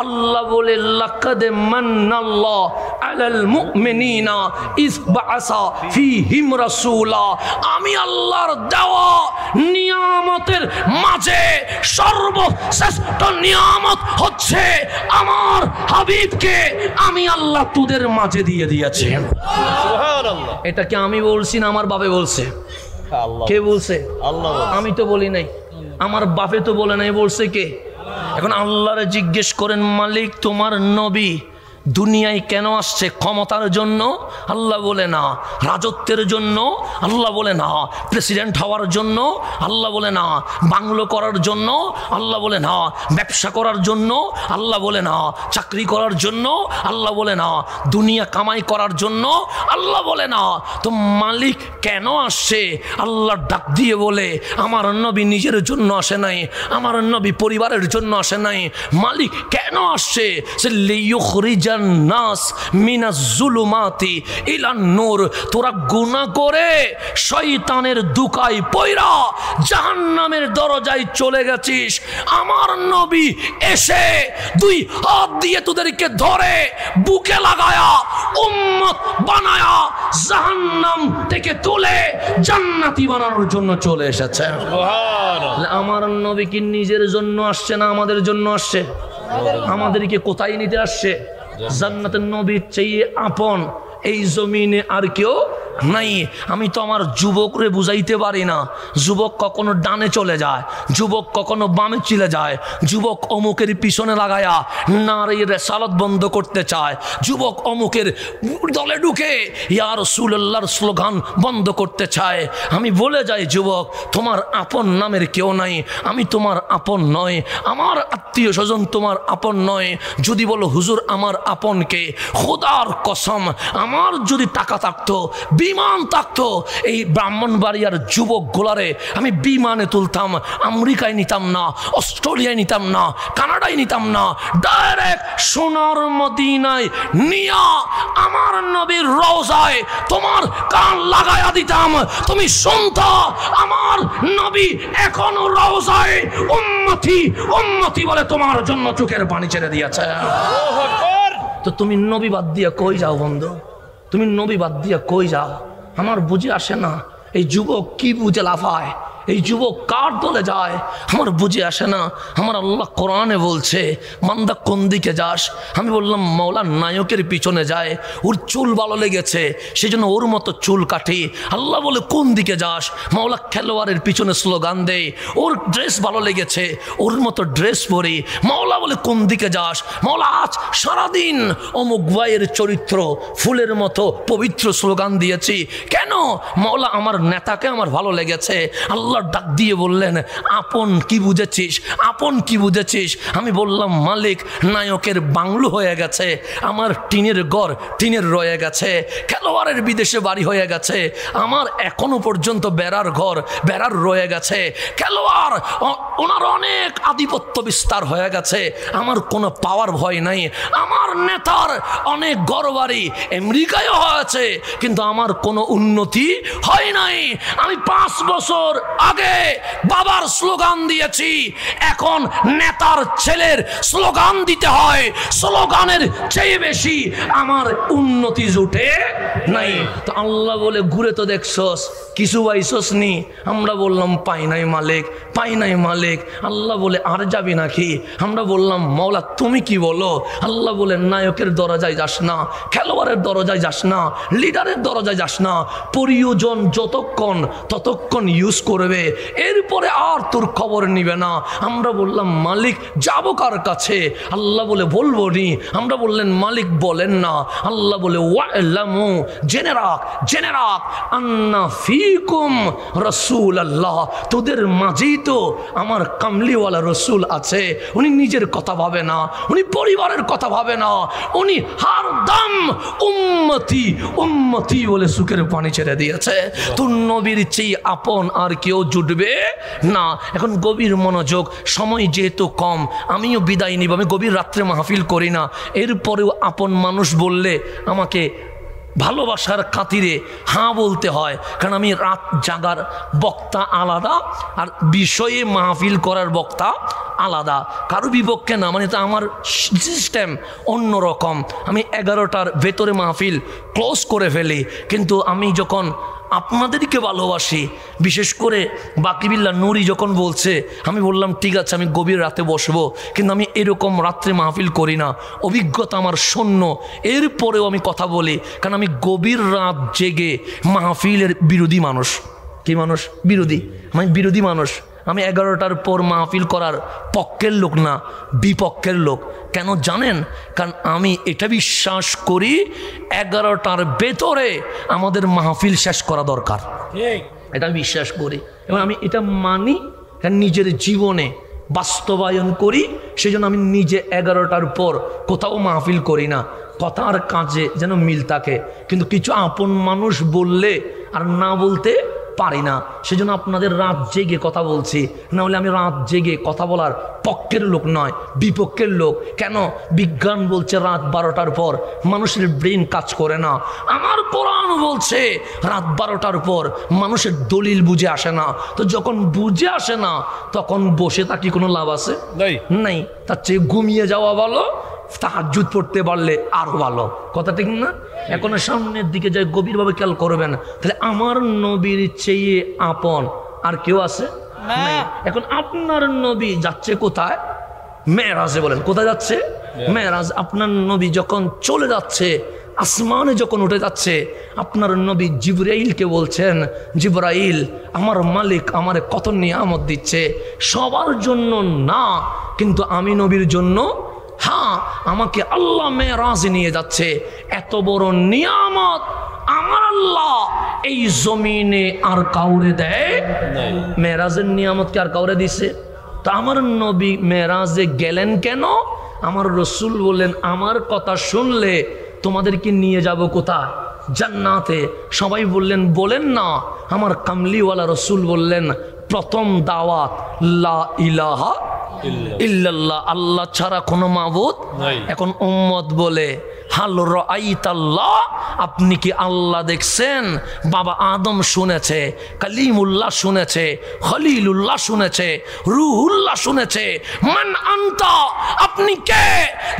আল্লাহ বলে লাকাদ মান্নাল্লাহু আলাল মুমিনিনা ইয বাআসা ফীহিম রাসূলা। আমি আল্লাহর দেওয়া নিয়ামতের মাঝে সর্বশ্রেষ্ঠ নিয়ামত হচ্ছে আমার হাবিবকে আমি আল্লাহ তোদের মাঝে দিয়ে দিয়েছি। সুবহানাল্লাহ। এটা কি আমি বলছি না আমার বাপে বলছে? আল্লাহ। কে বলছে? আল্লাহ বলছে। আমি তো বলি নাই, আমার বাপে তো বলে নাই, বলছে কে? এখন আল্লাহরে জিজ্ঞেস করেন, মালিক তোমার নবী দুনিয়ায় কেন আসছে? ক্ষমতার জন্য? আল্লাহ বলে না। রাজত্বের জন্য? আল্লাহ বলে না। প্রেসিডেন্ট হওয়ার জন্য? আল্লাহ বলে না। বাংলো করার জন্য? আল্লাহ বলে না। ব্যবসা করার জন্য? আল্লাহ বলে না। চাকরি করার জন্য? আল্লাহ বলে না। দুনিয়া কামাই করার জন্য? আল্লাহ বলে না। তো মালিক কেন আসছে? আল্লাহ ডাক দিয়ে বলে, আমার নবী নিজের জন্য আসে নাই, আমার নবী পরিবারের জন্য আসে নাই। মালিক কেন আসছে? সে লিয়ুখরিজা নাস মিনাজ জুলুমাতি ইলান নূর। তোরা গুনাহ করে শয়তানের দুকায় পয়রা জাহান্নামের দরজায় চলে গেছিস। আমার নবী এসে দুই হাত দিয়ে তোদেরকে ধরে বুকে লাগায়া উম্মত বানায়া জাহান্নাম থেকে তুলে জান্নাতি বানানোর জন্য চলে এসেছে। সুবহানাল্লাহ। আমার নবী কি নিজের জন্য আসছে না আমাদের জন্য আসছে? আমাদেরকে কোথায় নিতে আসছে? জান্নাতের নবীর চেয়ে আপন এই জমিনে আর কেউ নাই। আমি তো আমার যুবকরে বুঝাইতে পারি না। যুবক কখনো ডানে চলে যায়, যুবক কখনো বামে চলে যায়, যুবক অমুকের পিছনে লাগায়া নারীর রেসালত বন্ধ করতে চায়, যুবক অমুকের দলে ঢুকে ইয়া রাসূলুল্লাহর স্লোগান বন্ধ করতে চায়। আমি বলে যাই, যুবক তোমার আপন নামের কেউ নাই, আমি তোমার আপন নয়, আমার আত্মীয় স্বজন তোমার আপন নয়। যদি বলো হুজুর আমার আপনকে, খোদার কসম আমার যদি টাকা থাকতো, বিমান থাকতো, এই ব্রাহ্মণবাড়িয়ার যুবক গোলারে আমি বিমানে তুলতাম, আমেরিকায় নিতাম না, অস্ট্রেলিয়ায় নিতাম না, কানাডায় নিতাম না, ডাইরেক্ট সোনার মদিনায় নিয়া আমার নবীর রওজায় তোমার কান লাগায়া দিতাম, তুমি শুনতা আমার নবী এখনো রওজায় উম্মতি উম্মতি বলে তোমার জন্য চোখের পানি ছেড়ে দিয়েছে। আল্লাহু আকবার। তো তুমি নবী বাদ দিয়া কই যাও বন্ধু? তুমি নবী বাদ দিয়া কই যাও? আমার বুঝে আসে না এই যুবক কি বুঝে লাফায়, এই যুবক কার দলে যায় আমার বুঝে আসে না। আমার আল্লাহ কোরআনে বলছে মান্দা কোন দিকে যাস? আমি বললাম মাওলা নায়কের পিছনে যায়, ওর চুল ভালো লেগেছে সেজন্য ওর মতো চুল কাটি। আল্লাহ বলে কোন দিকে যাস? মাওলা খেলোয়াড়ের পিছনে স্লোগান দেয়, ওর ড্রেস ভালো লেগেছে ওর মতো ড্রেস পরি। মাওলা বলে কোন দিকে যাস? মাওলা আজ সারাদিন অমুক ভাইয়ের চরিত্র ফুলের মতো পবিত্র স্লোগান দিয়েছি। কেন? মাওলা আমার নেতাকে আমার ভালো লেগেছে। আল্লাহ ডাক দিয়ে বললেন আপন কি বুঝেছিস? আপন কি বুঝেছিস? আমি বললাম মালিক নায়কের বাংলো হয়ে গেছে, আমার টিনের ঘর টিনের রয়ে গেছে, খেলোয়াড়ের বিদেশে বাড়ি হয়ে গেছে, আমার এখনো পর্যন্ত বেড়ার ঘর বেড়ার রয়ে গেছে, খেলোয়াড় ওনার অনেক আধিপত্য বিস্তার হয়ে গেছে, আমার কোনো পাওয়ার ভয় নাই, আমার নেতার অনেক ঘর বাড়ি আমেরিকায় হয়েছে কিন্তু আমার কোনো উন্নতি হয় নাই। আমি 5 বছর আগে বাবার স্লোগান দিয়েছি, এখন নেতার ছেলের স্লোগান দিতে হয়। স্লোগানের চেয়ে বেশি আমার উন্নতি জুটে নাই। তো আল্লাহ বলে ঘুরে তো দেখছস, কিছু পাইছস নি? আমরা বললাম পাই নাই মালিক, পাই নাই মালিক। আল্লাহ বলে আর যাবি নাকি? আমরা বললাম মওলা তুমি কি বলো? আল্লাহ বলে নায়কের দরজায় যাস না, খেলোয়াড়ের দরজায় যাস না, লিডারের দরজায় যাস না। প্রয়োজন যতক্ষণ ততক্ষণ ইউজ করবে, এরপরে আর তোর খবর নিবে না। আমরা বললাম মালিক যাবো কার কাছে? আল্লাহ বলে বলবো নি। আমরা বললেন মালিক বলেন না। আল্লাহ বলে ওয়ালামু, জেনে রাখ, জেনে রাখ, আন্না ফিকুম রাসূলুল্লাহ, তোদের মাঝেই তো আমার কামলিওয়ালা রসুল আছে। উনি নিজের কথা ভাবে না, উনি পরিবারের কথা ভাবে না, উনি হারদম উম্মতি উম্মতি বলে সুখের পানি ছেড়ে দিয়েছে। তোর নবীর চেয়ে আপন আর কেউ জুটবে না। এখন গভীর মনোযোগ, সময় যেহেতু কম, আমিও বিদায় নিব। আমি গভীর রাত্রে মাহফিল করি না, এরপরেও আপন মানুষ বললে আমাকে ভালোবাসার খাতিরে হ্যাঁ বলতে হয়, কারণ আমি রাত জাগার বক্তা আলাদা আর বিষয়ে মাহফিল করার বক্তা আলাদা। কারো বিপক্ষে না, মানে তো আমার সিস্টেম অন্যরকম। আমি 11টার ভেতরে মাহফিল ক্লোজ করে ফেলি, কিন্তু আমি যখন আপনাদেরকে ভালোবাসি, বিশেষ করে বাকিবিল্লাহ নুরি যখন বলছে, আমি বললাম ঠিক আছে আমি গভীর রাতে বসবো, কিন্তু আমি এরকম রাত্রে মাহফিল করি না, অভিজ্ঞতা আমার শূন্য। এরপরেও আমি কথা বলি, কারণ আমি গভীর রাত জেগে মাহফিলের বিরোধী মানুষ। কি মানুষ? বিরোধী। আমি বিরোধী মানুষ। আমি 11টার পর মাহফিল করার পক্ষের লোক না, বিপক্ষের লোক। কেন জানেন? কারণ আমি এটা বিশ্বাস করি 11টার ভেতরে আমাদের মাহফিল শেষ করা দরকার, এটা বিশ্বাস করি এবং আমি এটা মানি, কারণ নিজের জীবনে বাস্তবায়ন করি। সেই জন্য আমি নিজে 11টার পর কোথাও মাহফিল করি না। কথা আর কাজে যেন মিল থাকে, কিন্তু কিছু আপন মানুষ বললে আর না বলতে পারি না। সেজন্য আপনাদের রাত জেগে কথা বলছি, না হলে আমি রাত জেগে কথা বলার পক্ষের লোক নয়, বিপক্ষের লোক। কেন? বিজ্ঞান বলছে রাত 12টার পর মানুষের ব্রেন কাজ করে না। আমার কোরআন বলছে রাত 12টার পর মানুষের দলিল বুঝে আসে না। তো যখন বুঝে আসে না, তখন বসে থাকি কোনো লাভ আছে? নাই। তার চেয়ে ঘুমিয়ে যাওয়া ভালো, তাহাজ্জুদ পড়তে পারলে আরো ভালো। কথা ঠিক না? এখন সামনের দিকে যাই, গভীরভাবে খেয়াল করবেন। তাহলে আমার নবীর চেয়ে আপন আর কেউ আছে? নাই। এখন আপনার নবী যাচ্ছে কোথায়? মেরাজে। বলেন কোথায় যাচ্ছে? মেরাজ। আপনার নবী যখন চলে যাচ্ছে, আসমানে যখন উঠে যাচ্ছে, আপনার নবী জিবরাইলকে বলছেন, জিবরাইল আমার মালিক আমারে কত নিয়ামত দিচ্ছে, সবার জন্য না কিন্তু আমি নবীর জন্য হ্যাঁ, আমাকে আল্লাহ মেরাজে নিয়ে যাচ্ছে। এত বড় নিয়ামত আমার আল্লাহ এই জমিনে আর কাউরে দেয়? মেরাজের নিয়ামত কি আর কাউরে দিছে? তা আমার নবী মেরাজে গেলেন কেন? আমার রসুল বললেন আমার কথা শুনলে তোমাদেরকে নিয়ে যাব কোথায়? জান্নাতে। সবাই বললেন বলেন না। আমার কামলিওয়ালা রসুল বললেন প্রথম দাওয়াত লা ইলাহা ইল্লাল্লাহ, আল্লাহ ছাড়া কোনো মাবুদ নাই। এখন উম্মত বলে হাল রাআইতাল্লাহ, আপনি কি আল্লাহ দেখছেন? বাবা আদম শুনেছে, কালিমুল্লাহ শুনেছে, খলিলুল্লাহ শুনেছে, রুহুল্লাহ শুনেছে। মান আনতা, আপনি কে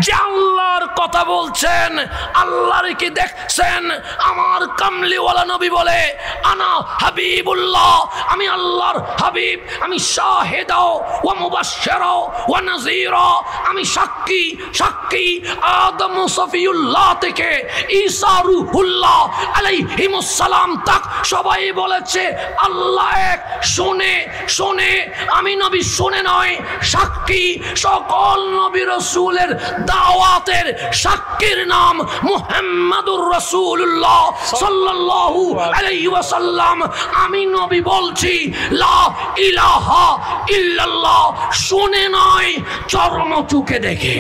যে আল্লাহর কথা বলছেন? আল্লাহর কি দেখছেন? আমার কামলিওয়ালা নবী বলে আনা হাবিবুল্লাহ, আমি আল্লাহর হাবিব, আমি শাহিদা ওয়া মুবাশশিরা ওয়া নাযীরা, আমি সাক্ষী সাক্ষী আদম সফিউল্লাহ থেকে ঈসা রূহুল্লাহ আলাইহিমুস সালাম তাক সবাই বলেছে আল্লাহ এক। শুনে শুনে আমি নবী শুনে নয়, সাক্ষী। সকল নবী রাসূলের দাওয়াতের সাক্ষীর নাম মুহাম্মাদুর রাসূলুল্লাহ সাল্লাল্লাহু আলাইহি ওয়াসাল্লাম। আমি নবী বলছি লা ইলাহা ইল্লাল্লাহ, শুনে নয় চর্ম চোখে দেখে।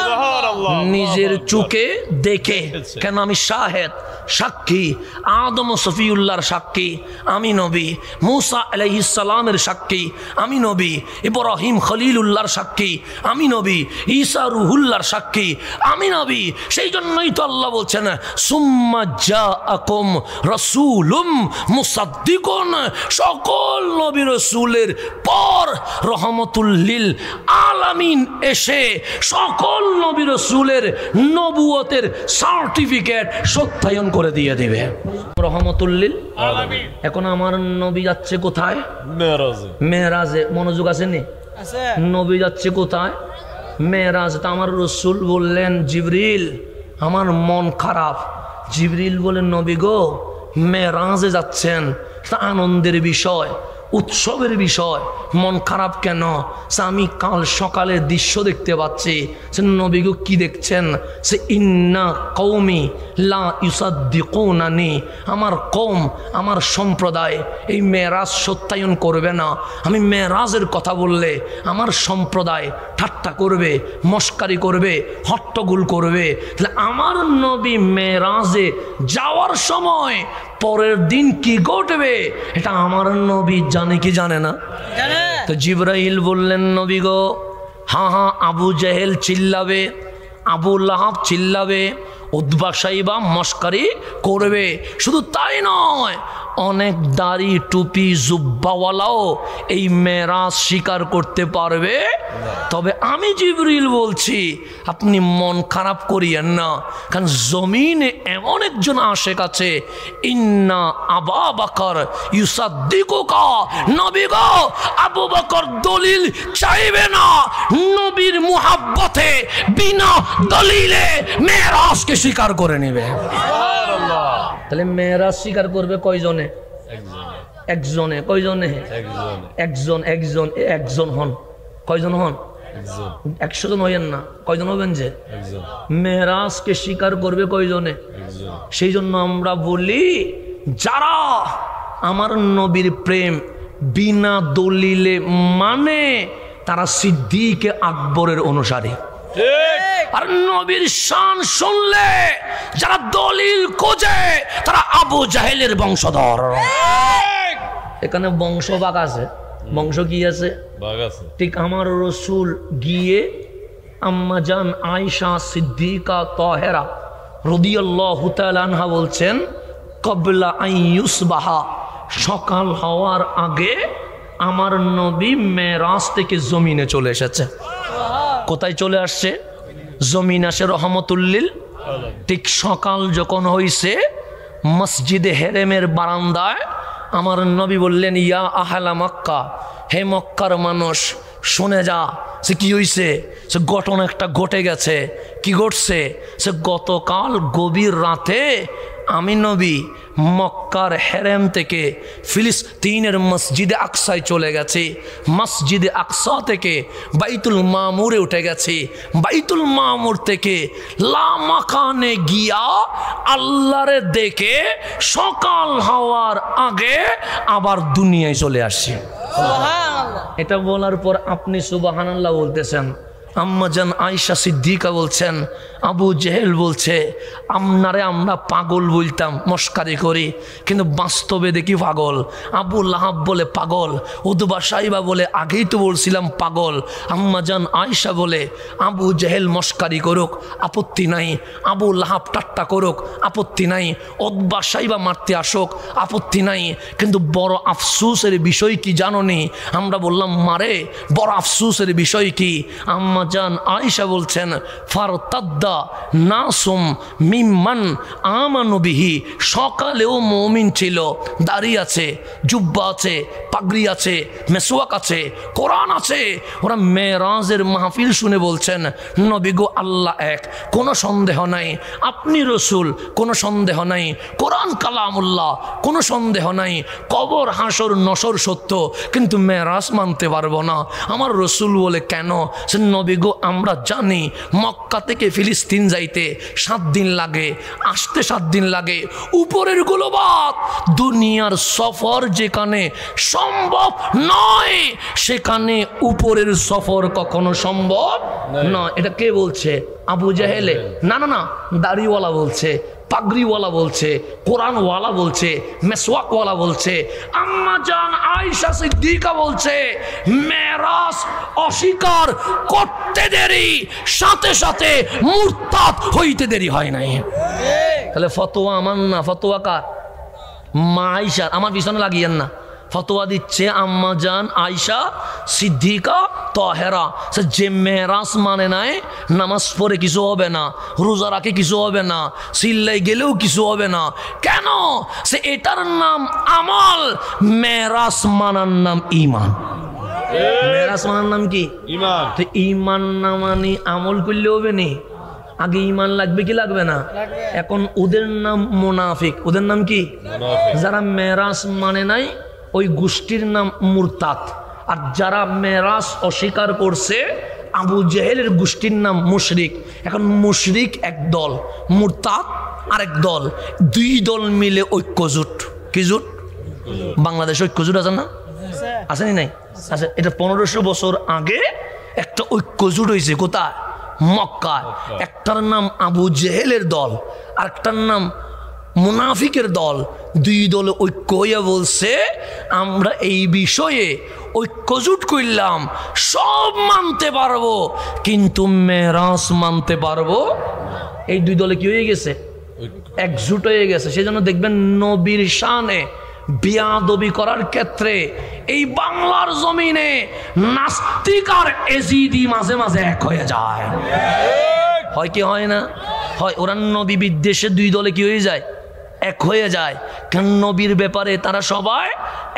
সুবহানাল্লাহ নিজের চোখে দেখে, কেন আমি শাহেদ সাক্ষী, আদম ও সফিউল্লাহর সাক্ষী আমি নবী, মূসা আলাইহিস সালামের সাক্ষী আমি নবী, ইব্রাহিম খলিলুল্লাহর সাক্ষী আমি নবী, ঈসা রুহুল্লাহর সাক্ষী আমি নবী। সেই জন্যই তো আল্লাহ বলছেন সুম্মা জাআকুম রাসূলুম মুসাদ্দিকুন, সকল নবী রাসূলের পর রহমতুল লিল আলামিন এসে সকল নবী রাসূলের নবুয়তের সার্টিফিকেট সত্যায়ন করে দিয়ে দিবে। রহমতুল লিল আলামিন। এখন আমার নবী যাচ্ছে কোথায়? মেরাজে। মেরাজে। মনোযোগ আসেনি? আছে নবী যাচ্ছে কোথায়? মেরাজ। তা আমার রসুল বললেন জিবরিল আমার মন খারাপ। জিবরিল বলেন নবী গো মেরাজে যাচ্ছেন, তা আনন্দের বিষয়, উৎসবের বিষয়, মন খারাপ কেন? আমি কাল সকালে দৃশ্য দেখতে পাচ্ছি। সে নবী গো কি দেখছেন? সে ইন্না কওমি লা ইউসাদ্দিকুনানি, আমার কওম আমার সম্প্রদায় এই মেরাজ সত্যায়ন করবে না। আমি মেরাজের কথা বললে আমার সম্প্রদায় ঠাট্টা করবে, মস্কারি করবে, হট্টগোল করবে। তাহলে আমার নবী মেরাজে যাওয়ার সময় পরের দিন কি ঘটবে এটা আমার নবী জানে কি জানে না? জানে। তো জিবরাইল বললেন নবী গো হ্যাঁ হ্যাঁ, আবু জেহেল চিল্লাবে, আবু লাহাব চিল্লাবে, উতবা সাইবা মস্কারি করবে। শুধু তাই নয়, অনেক দাড়ি টুপি জুব্বাওয়ালাও এই মেরাজ স্বীকার করতে পারবে। তবে আমি জিবরিল বলছি আপনি মন খারাপ করিয়েন না, কারণ জমিনে এমন একজন আশেক আছে, ইন্না আবু বকর ইউসাদ্দিকুকা, নবী গো আবু বকর দলিল চাইবে না, নবীর মুহাব্বতে বিনা দলিলে মেরাজকে স্বীকার করে নেবে। সুবহানাল্লাহ। তাহলে মেরাজ স্বীকার করবে কয়জনে? একজনে। কয়জনে? একজন। একজন একজন হন। কয়জন হন? 100 জন হইয়েন না। কয়জন হবেন? যে মেরাজকে স্বীকার করবে কয়জনে? সেই জন্য আমরা বলি যারা আমার নবীর প্রেম বিনা দলিলে মানে তারা সিদ্দিকে আকবরের অনুসারী। আর নবীর শান শুনলে যারা দলিল খোঁজে তারা আবু জাহেলের বংশধর। এখানে বংশ ভাগ আছে। বংশ কি আছে? ঠিক আমার রসুল গিয়ে আম্মাজান আয়েশা সিদ্দিকা তাহেরা রাদিয়াল্লাহু তাআলা আনহা বলছেন ক্বাবলা আন ইউসবাহা, সকাল হওয়ার আগে আমার নবী মেরাজ থেকে জমিনে চলে এসেছে। কোথায় চলে আসছে? জমিন আসে রহমতুল লিল। ঠিক সকাল যখন হইছে মসজিদে হেরেমের বারান্দায় আমার নবী বললেন ইয়া আহলা মক্কা, হে মক্কার মানুষ শুনে যা, সে কি হইছে? সে ঘটনা একটা ঘটে গেছে। কি ঘটছে? সে গতকাল গভীর রাতে আমি নবী মক্কার হেরেম থেকে ফিলিস্তিনের মসজিদে আকসায় চলে গেছে, মসজিদে আকসা থেকে বাইতুল মামুরে উঠে গেছে, বাইতুল মামুর থেকে লামাকানে গিয়া আল্লাহরে দেখে সকাল হওয়ার আগে আবার দুনিয়ায় চলে আসছে। সুবহানাল্লাহ। এটা বলার পর আপনি সুবহানাল্লাহ বলতেছেন। আম্মাজান আয়েশা সিদ্দিকা বলছেন আবু জেহেল বলছে আপনারে আমরা পাগল বলতাম, মস্কারি করি, কিন্তু বাস্তবে দেখি পাগল। আবু লাহাব বলে পাগল, উতবা সাইবা বলে আগেই তো বলছিলাম পাগল। আম্মাজান আয়েশা বলে আবু জেহেল মস্কারি করুক আপত্তি নাই, আবু লাহাব ঠাট্টা করুক আপত্তি নাই, উতবা সাইবা মারতে আসুক আপত্তি নাই, কিন্তু বড় আফসোসের বিষয় কি জানোনি? আমরা বললাম মারে বড় আফসোসের বিষয় কি? আম্মাজান আয়েশা বলছেন ফারতাদ্দা নাসুম মিম্মান আমানু বিহি, সকালেও মুমিন ছিল, দাড়ি আছে, জুব্বা আছে, পাগড়ি আছে, মেসওয়াক আছে, কোরআন আছে। ওরা মেরাজের মাহফিল শুনে বলছেন নবী গো আল্লাহ এক, কোনো সন্দেহ নাই, আপনি রসুল কোনো সন্দেহ নাই, কোরআন কালামুল্লাহ কোনো সন্দেহ নাই, কবর হাসর নসর সত্য, কিন্তু মেরাজ মানতে পারবো না। আমার রসুল বলে কেন? সে নবী গো আমরা জানি মক্কা থেকে ফিলিস্তিন ফিলিস্তিন যাইতে 7 দিন লাগে, আসতে 7 দিন লাগে। উপরের গুলো বাদ, দুনিয়ার সফর যেখানে সম্ভব নয় সেখানে উপরের সফর কখনো সম্ভব নয়। এটা কে বলছে? আবু জাহেলে? না না না, দাড়িওয়ালা বলছে, পাগড়িওয়ালা বলছে, কোরআনওয়ালা বলছে, মেসওয়াকওয়ালা বলছে। আম্মা জান আয়েশা সিদ্দিকা বলছে মেরাজ অস্বীকার করতে দেরি, সাথে সাথে মুরতাদ হইতে দেরি হয় নাই। তাহলে ফতোয়া আমার না, ফতোয়া কার? মা আয়েশা। আমার পিছনে লাগিয়েন না, ফতোয়া দিচ্ছে আম্মা জান আয়েশা সিদ্দিকা তাহেরা। যে মেরাজ মানে নাই, নামাজ পড়ে কিছু হবে না, রোজা রাখে কিছু হবে না, সিল্লাই গেলেও কিছু হবে না। কেন? সে এটার নাম আমল, মেরাজ মানার নাম ইমান। মেরাজ মানার নাম কি? ইমান। তো ইমান না মানি আমল করলে হবে নি? আগে ইমান লাগবে কি লাগবে না? এখন ওদের নাম মুনাফিক। ওদের নাম কি? যারা মেরাজ মানে নাই ওই গোষ্ঠীর নাম মুরতাদ। আর যারা মেরাজ অস্বীকার করছে আবু জেহেলের গোষ্ঠীর নাম মুশরিক। এখন মুশরিক এক দল, মুরতাদ আরেক দল, 2 দল মিলে ঐক্যজোট। কি জোট? বাংলাদেশ ঐক্যজোট আছে না? আসেনি নাই? আচ্ছা, এটা 1500 বছর আগে একটা ঐক্যজোট হয়েছে। কোথায়? মক্কায়। একটার নাম আবু জেহেলের দল, আরেকটার নাম মুনাফিকের দল। 2 দলে ঐক্য হইয়া বলছে আমরা এই বিষয়ে ঐক্যজোট করলাম, সব মানতে পারবো কিন্তু মেরাজ মানতে পারবো। এই 2 দলে কি হয়ে গেছে? একজোট হয়ে গেছে। সেজন্য দেখবেন নবীর শানে বিয়াদবি করার ক্ষেত্রে এই বাংলার জমিনে নাস্তিক আর এজিদি মাঝে মাঝে এক হয়ে যায়। হয় কি হয় না? হয়। ওরা নবী বিদ্বেষে 2 দলে কি হয়ে যায়? এক হয়ে যায়। কারণ নবীর ব্যাপারে তারা সবাই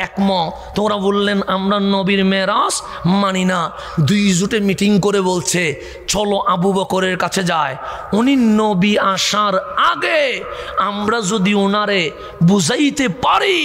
একমত। তোমরা বললেন আমরা নবীর মেরাজ মানি না। 2 জোটে মিটিং করে বলছে চলো আবু বকরের কাছে যায়। উনি নবী আসার আগে আমরা যদি ওনারে বুঝাইতে পারি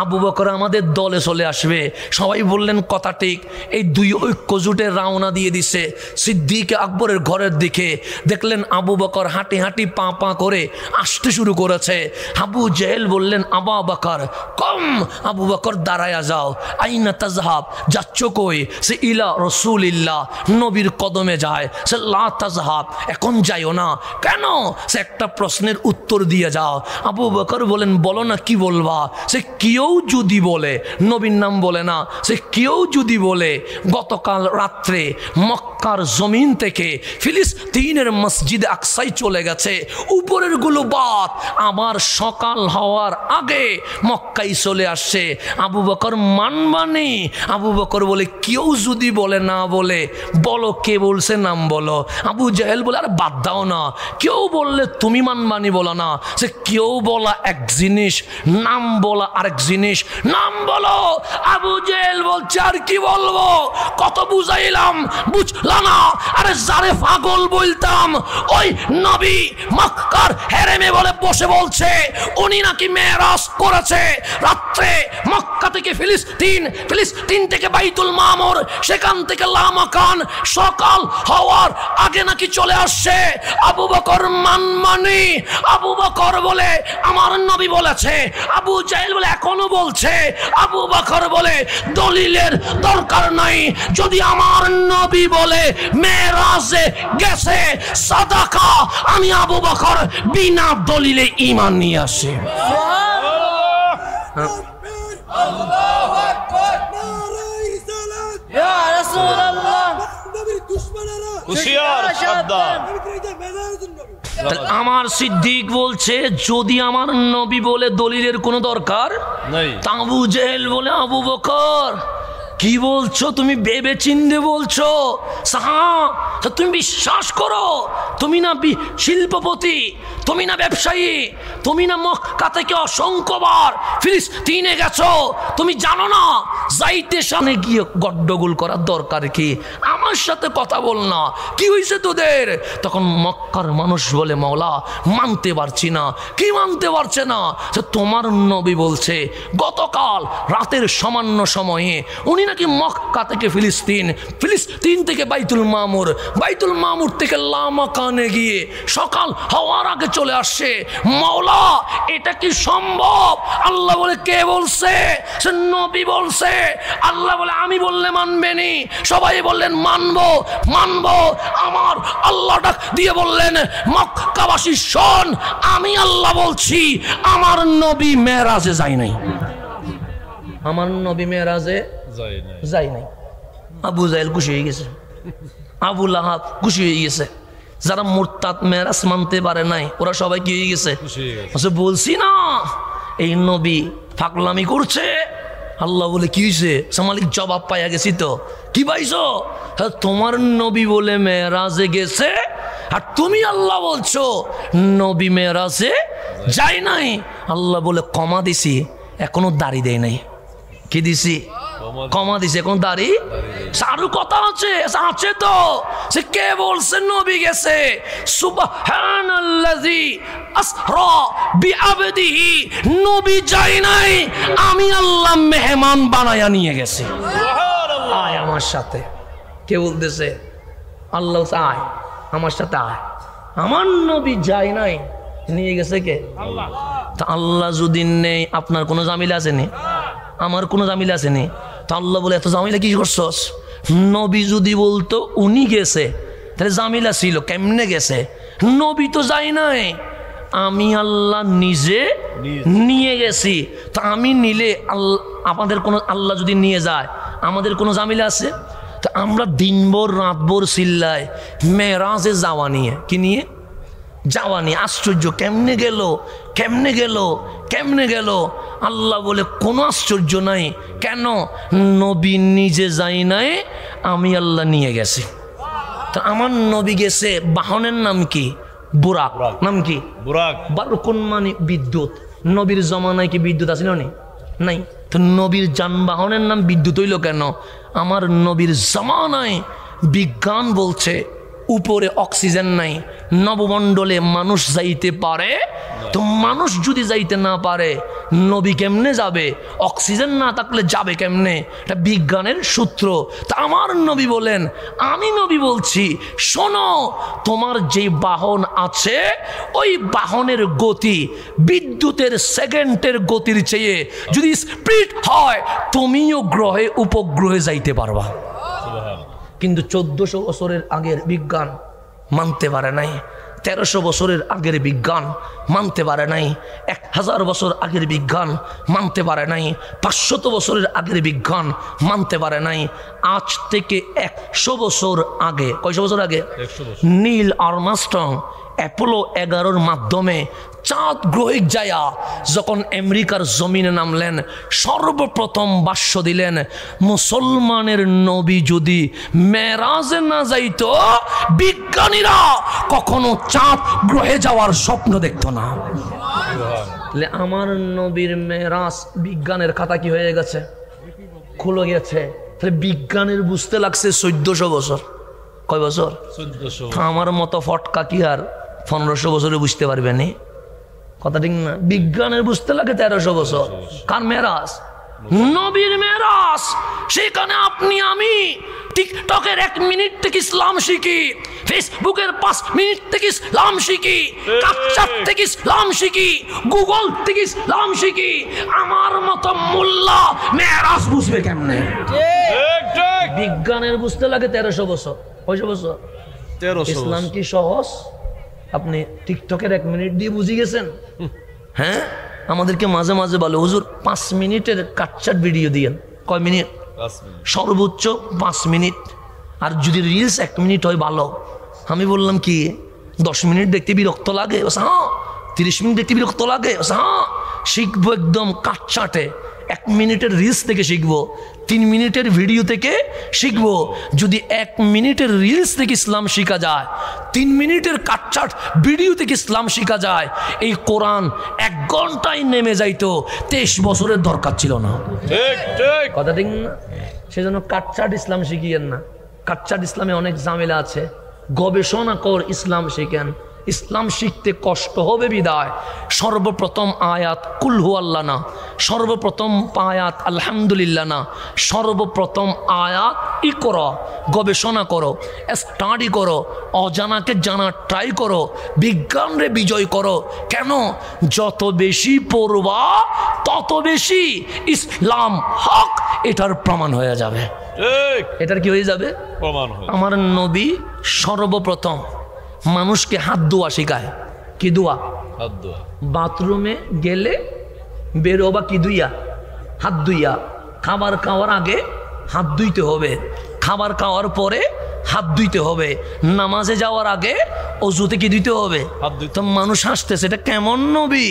আবু বকর আমাদের দলে চলে আসবে। সবাই বললেন কথা ঠিক। এই 2 ঐক্য জোটে রওনা দিয়ে দিছে সিদ্দিক আকবরের ঘরের দিকে। দেখলেন আবু বকর হাঁটি হাঁটি পা পা করে আসতে শুরু করেছে। আবু জেহেল বললেন আবু বকর কম। আবু বকর দাঁড়ায়া যাও। আইনা তাজহাব, যাচ্ছ কই? সে ইলা রাসূলিল্লাহ, নবীর কদমে যায়। সে লা তাজহাব, এখন যাইও না। কেন? সে একটা প্রশ্নের উত্তর দিয়ে যাও। আবু বকর বলেন বলো না, কি বলবা? সে কেউ যদি বলে, নবীর নাম বলে না, সে কেউ যদি বলে গতকাল রাত্রে মক্কার জমিন থেকে ফিলিস্তিনের মসজিদে আকসায় চলে গেছে, উপরের গুলো বাদ, আবার সকাল হওয়ার আগে মক্কায় চলে আসছে, আবু বকর মানবানি? আবু বকর বলে কেউ যদি বলে, না বলে বলো কে বলছে, নাম বলো। আবু জেহেল বলে আরে বাদ দাও না, কেউ বললে তুমি মানবানি বলো না। সে কেউ বলা এক জিনিস, নাম বলা আরেক জিনিস। নাম বলো। আবু জেহেল বলছে আর কি বলবো, কত বুঝাইলাম বুঝলা না। আরে যারে পাগল বলতাম ওই নবী মক্কার হেরেমে বলে বসে বলছে উনি নাকি মেরাজ করেছে রাত্রে মক্কা থেকে ফিলিস্তিন, ফিলিস্তিন থেকে বাইতুল মামুর, সেখান থেকে লামাকান, সকাল হওয়ার আগে নাকি চলে আসছে। আবু বকর মানমানি? আবু বকর বলে আমার নবী বলেছে। আবু জাহেল বলে এখনো বলছে। আবু বকর বলে দলিলের দরকার নাই, যদি আমার নবী বলে মেরাজে গেছে সাদাকা, আমি আবু বকর বিনা দলিলে ঈমান নিয়ে আসি। আমার সিদ্দিক বলছে যদি আমার নবী বলে দলিলের কোনো দরকার নাই। আবু জেহেল বলে আবু বকর কি বলছো তুমি, ভেবে চিন্তে বলছো? তুমি বিশ্বাস করো তুমি না শিল্পপতি, তুমি না ব্যবসায়ী, তুমি না মক্কা থেকে অসংখ্যবার ফিলিস্তিনে গেছো, তুমি জানো না যাইতে সামনে গিয়ে গড্ডগোল করার দরকার কি? আমার আমার সাথে কথা বল না, কি হয়েছে তোদের? তখন মক্কার মানুষ বলে, মাওলা মানতে পারছি না। কি মানতে পারছে না? যে তোমার নবী বলছে গতকাল রাতের সামান্য সময়ে উনি নাকি মক্কা থেকে ফিলিস্তিন, ফিলিস্তিন থেকে বাইতুল মামুর, বাইতুল মামুর থেকে লামাকানে গিয়ে সকাল হওয়ার আগে চলে আসছে। মাওলা এটা কি সম্ভব? আল্লাহ বলে, কে বলছে? সে নবী বলছে। আল্লাহ বলে, আমি বললে মানবেনি? সবাই বললেন মানবো মানবো। আমার আল্লাহ ডাক দিয়ে বললেন, মক্কাবাসী শোন, আমি আল্লাহ বলছি আমার নবী মেরাজে যায় নাই। আমার নবী মেরাজে যায় নাই। আবু জাহেল খুশি হয়ে গেছে, আবু লাহাব খুশি হয়ে গেছে। যারা মুরতাদ মেরাজ মানতে পারে নাই ওরা সবাই কি হয়ে গেছে? বলছি না এই নবী ফাকলামি করছে। আল্লাহ বলে, কি হয়েছে? মালিক জবাব পাইয়া গেছি। তো কি পাইছো? তোমার নবী বলে মেরাজে গেছে, আর তুমি আল্লাহ বলছো নবী মেরাজে যাই নাই। আল্লাহ বলে, কমা দিছি, এখনো দাড়ি দেয় নাই। কি দিছি? কমা দিছে, এখন দাড়ি। আরো কথা আছে, আছে তো। সে কে বলছে নবী গেছে? সুবহানাল্লাযী আসরা বিআবদিহি, নবী যায় নাই, আমি আল্লাহ মেহমান বানায়া নিয়ে গেছি। আয় আমার সাথে। কে বলতেছে? আল্লাহ, আয় আমার সাথে আয়। আমার নবী যায় নাই, নিয়ে গেছে কে? আল্লাহ। তা আল্লাহ যদি নেই, আপনার কোনো জামিলা আসেনি? আমার কোনো জামিলা আসেনি। তা আল্লাহ বলে, এত জামিলা কি করছস? নবী যদি বলতো উনি গেছে, তাহলে জামিলা ছিল। কেমনে গেছে? নবী তো যাই নাই, আমি আল্লাহ নিজে নিয়ে গেছি। তা আমি নিলে আল্লাহ, আমাদের কোনো, আল্লাহ যদি নিয়ে যায় আমাদের কোনো জামিলা আছে? তা আমরা দিনভর রাতভর চিল্লাই মেরাজে যাওয়া নিয়ে। কি নিয়ে? যাওয়া নিয়ে। আশ্চর্য, কেমনে গেল, কেমনে গেল, কেমনে গেল? আল্লাহ বলে, কোনো আশ্চর্য নাই। কেন? নবী নিজে যাই নাই, আমি আল্লাহ নিয়ে গেছি। তো আমার নবী গেছে, বাহনের নাম কি? বুরাক। নাম কি? বুরাক। বারুকুন মানে বিদ্যুৎ। নবীর জমানায় কি বিদ্যুৎ আছিল নাই? তো নবীর যানবাহনের নাম বিদ্যুৎ হইল কেন? আমার নবীর জমানায় বিজ্ঞান বলছে উপরে অক্সিজেন নাই, নবমণ্ডলে মানুষ যাইতে পারে। তো মানুষ যদি যাইতে না পারে নবী কেমনে যাবে? অক্সিজেন না থাকলে যাবে কেমনে? এটা বিজ্ঞানের সূত্র। তা আমার নবী বলেন, আমি নবী বলছি, শোনো, তোমার যে বাহন আছে ওই বাহনের গতি বিদ্যুতের সেকেন্ডের গতির চেয়ে যদি স্পিড হয়, তুমিও গ্রহে উপগ্রহে যাইতে পারবা। কিন্তু 1400 বছরের আগের বিজ্ঞান মানতে পারে নাই, 1300 বছরের আগের বিজ্ঞান মানতে পারে নাই, 1000 বছর আগের বিজ্ঞান মানতে পারে নাই, 500 বছরের আগের বিজ্ঞান মানতে পারে নাই। আজ থেকে 100 বছর আগে, কয়শো বছর আগে, নীল আর্মস্ট্রং অ্যাপোলো 11-র মাধ্যমে চাঁদ গ্রহে যায়া যখন আমেরিকার জমিনে নামলেন, সর্বপ্রথম ভাষ্য দিলেন, মুসলমানের নবী যদি মেরাজে না যাইতো, বিজ্ঞানীরা কখনো চাঁদ গ্রহে যাওয়ার স্বপ্ন দেখতো না। আমার নবীর মেরাজ বিজ্ঞানের খাতা কি হয়ে গেছে? খুলে গেছে। তাহলে বিজ্ঞানের বুঝতে লাগছে 1400 বছর। কয় বছর? 1400। আমার মতো ফটকা কি আর 1500 বছরে বুঝতে পারবে নি? কথা ঠিক না? বিজ্ঞানের বুঝতে লাগে 1300 বছর। কার মেরাজ? নবীর মেরাজ। সেখানে আপনি আমি টিকটকের 1 মিনিট থেকে ইসলাম শিখি, ফেসবুকের 5 মিনিট থেকে ইসলাম শিখি, কাপচাট থেকে ইসলাম শিখি, গুগল থেকে ইসলাম শিখি। আমার মতো মোল্লা মেরাজ বুঝবে কেমনে? বিজ্ঞানের বুঝতে লাগে 1300 বছর। কয়শো বছর? 1300। ইসলাম কি সহজ? আপনি টিকটকের 1 মিনিট দিয়ে বুঝে গেছেন? হ্যাঁ, আমাদেরকে মাঝে মাঝে বলে, হুজুর 5 মিনিটের কাটচাট ভিডিও দিয়েন। কয় মিনিট? সর্বোচ্চ 5 মিনিট। আর যদি রিলস 1 মিনিট হয় ভালো। আমি বললাম কি 10 মিনিট দেখতে বিরক্ত লাগে? হ্যাঁ। 30 মিনিট দেখতে বিরক্ত লাগে? হ্যাঁ। শিখবো একদম কাটচাটে। 1 মিনিটের রিলস থেকে শিখবো, 3 মিনিটের ভিডিও থেকে শিখবো। যদি 1 মিনিটের রিলস থেকে ইসলাম শিখা যায়, 3 মিনিটের কাটচাট ভিডিও থেকে ইসলাম শিখা যায়, এই কোরআন 1 ঘন্টায় নেমে যাইতো। 23 বছরের দরকার ছিল না। ঠিক ঠিক কথা ঠিক না? সেজন্য কাটচাট ইসলাম শিখিয়েন না। কাচ্চার ইসলামে অনেক ঝামেলা আছে, গবেষণা কর, ইসলাম শিখেন। ইসলাম শিখতে কষ্ট হবে বিদায় সর্বপ্রথম আয়াত কুল হু আল্লাহ না, সর্বপ্রথম আয়াত আলহামদুলিল্লাহ না, সর্বপ্রথম আয়াত করো, গবেষণা করো, স্টাডি করো, অজানাকে জানার ট্রাই করো, বিজ্ঞানরে বিজয় করো। কেন? যত বেশি পড়বা তত বেশি ইসলাম হক এটার প্রমাণ হয়ে যাবে। এটার কি হয়ে যাবে? প্রমাণ হয়। আমার নবী সর্বপ্রথম মানুষকে হাত ধোয়া শেখায়। কি ধোয়া? হাত ধোয়া। বাথরুমে গেলে বেরোবা কি ধুইয়া? হাত ধুইয়া। খাবার খাওয়ার আগে হাত ধুইতে হবে, খাবার খাওয়ার পরে হাত ধুইতে হবে, নামাজে যাওয়ার আগে অজুতে কি ধুইতে হবে? হাত ধুইতে। তো মানুষ হাসতেছে, এটা কেমন নবী?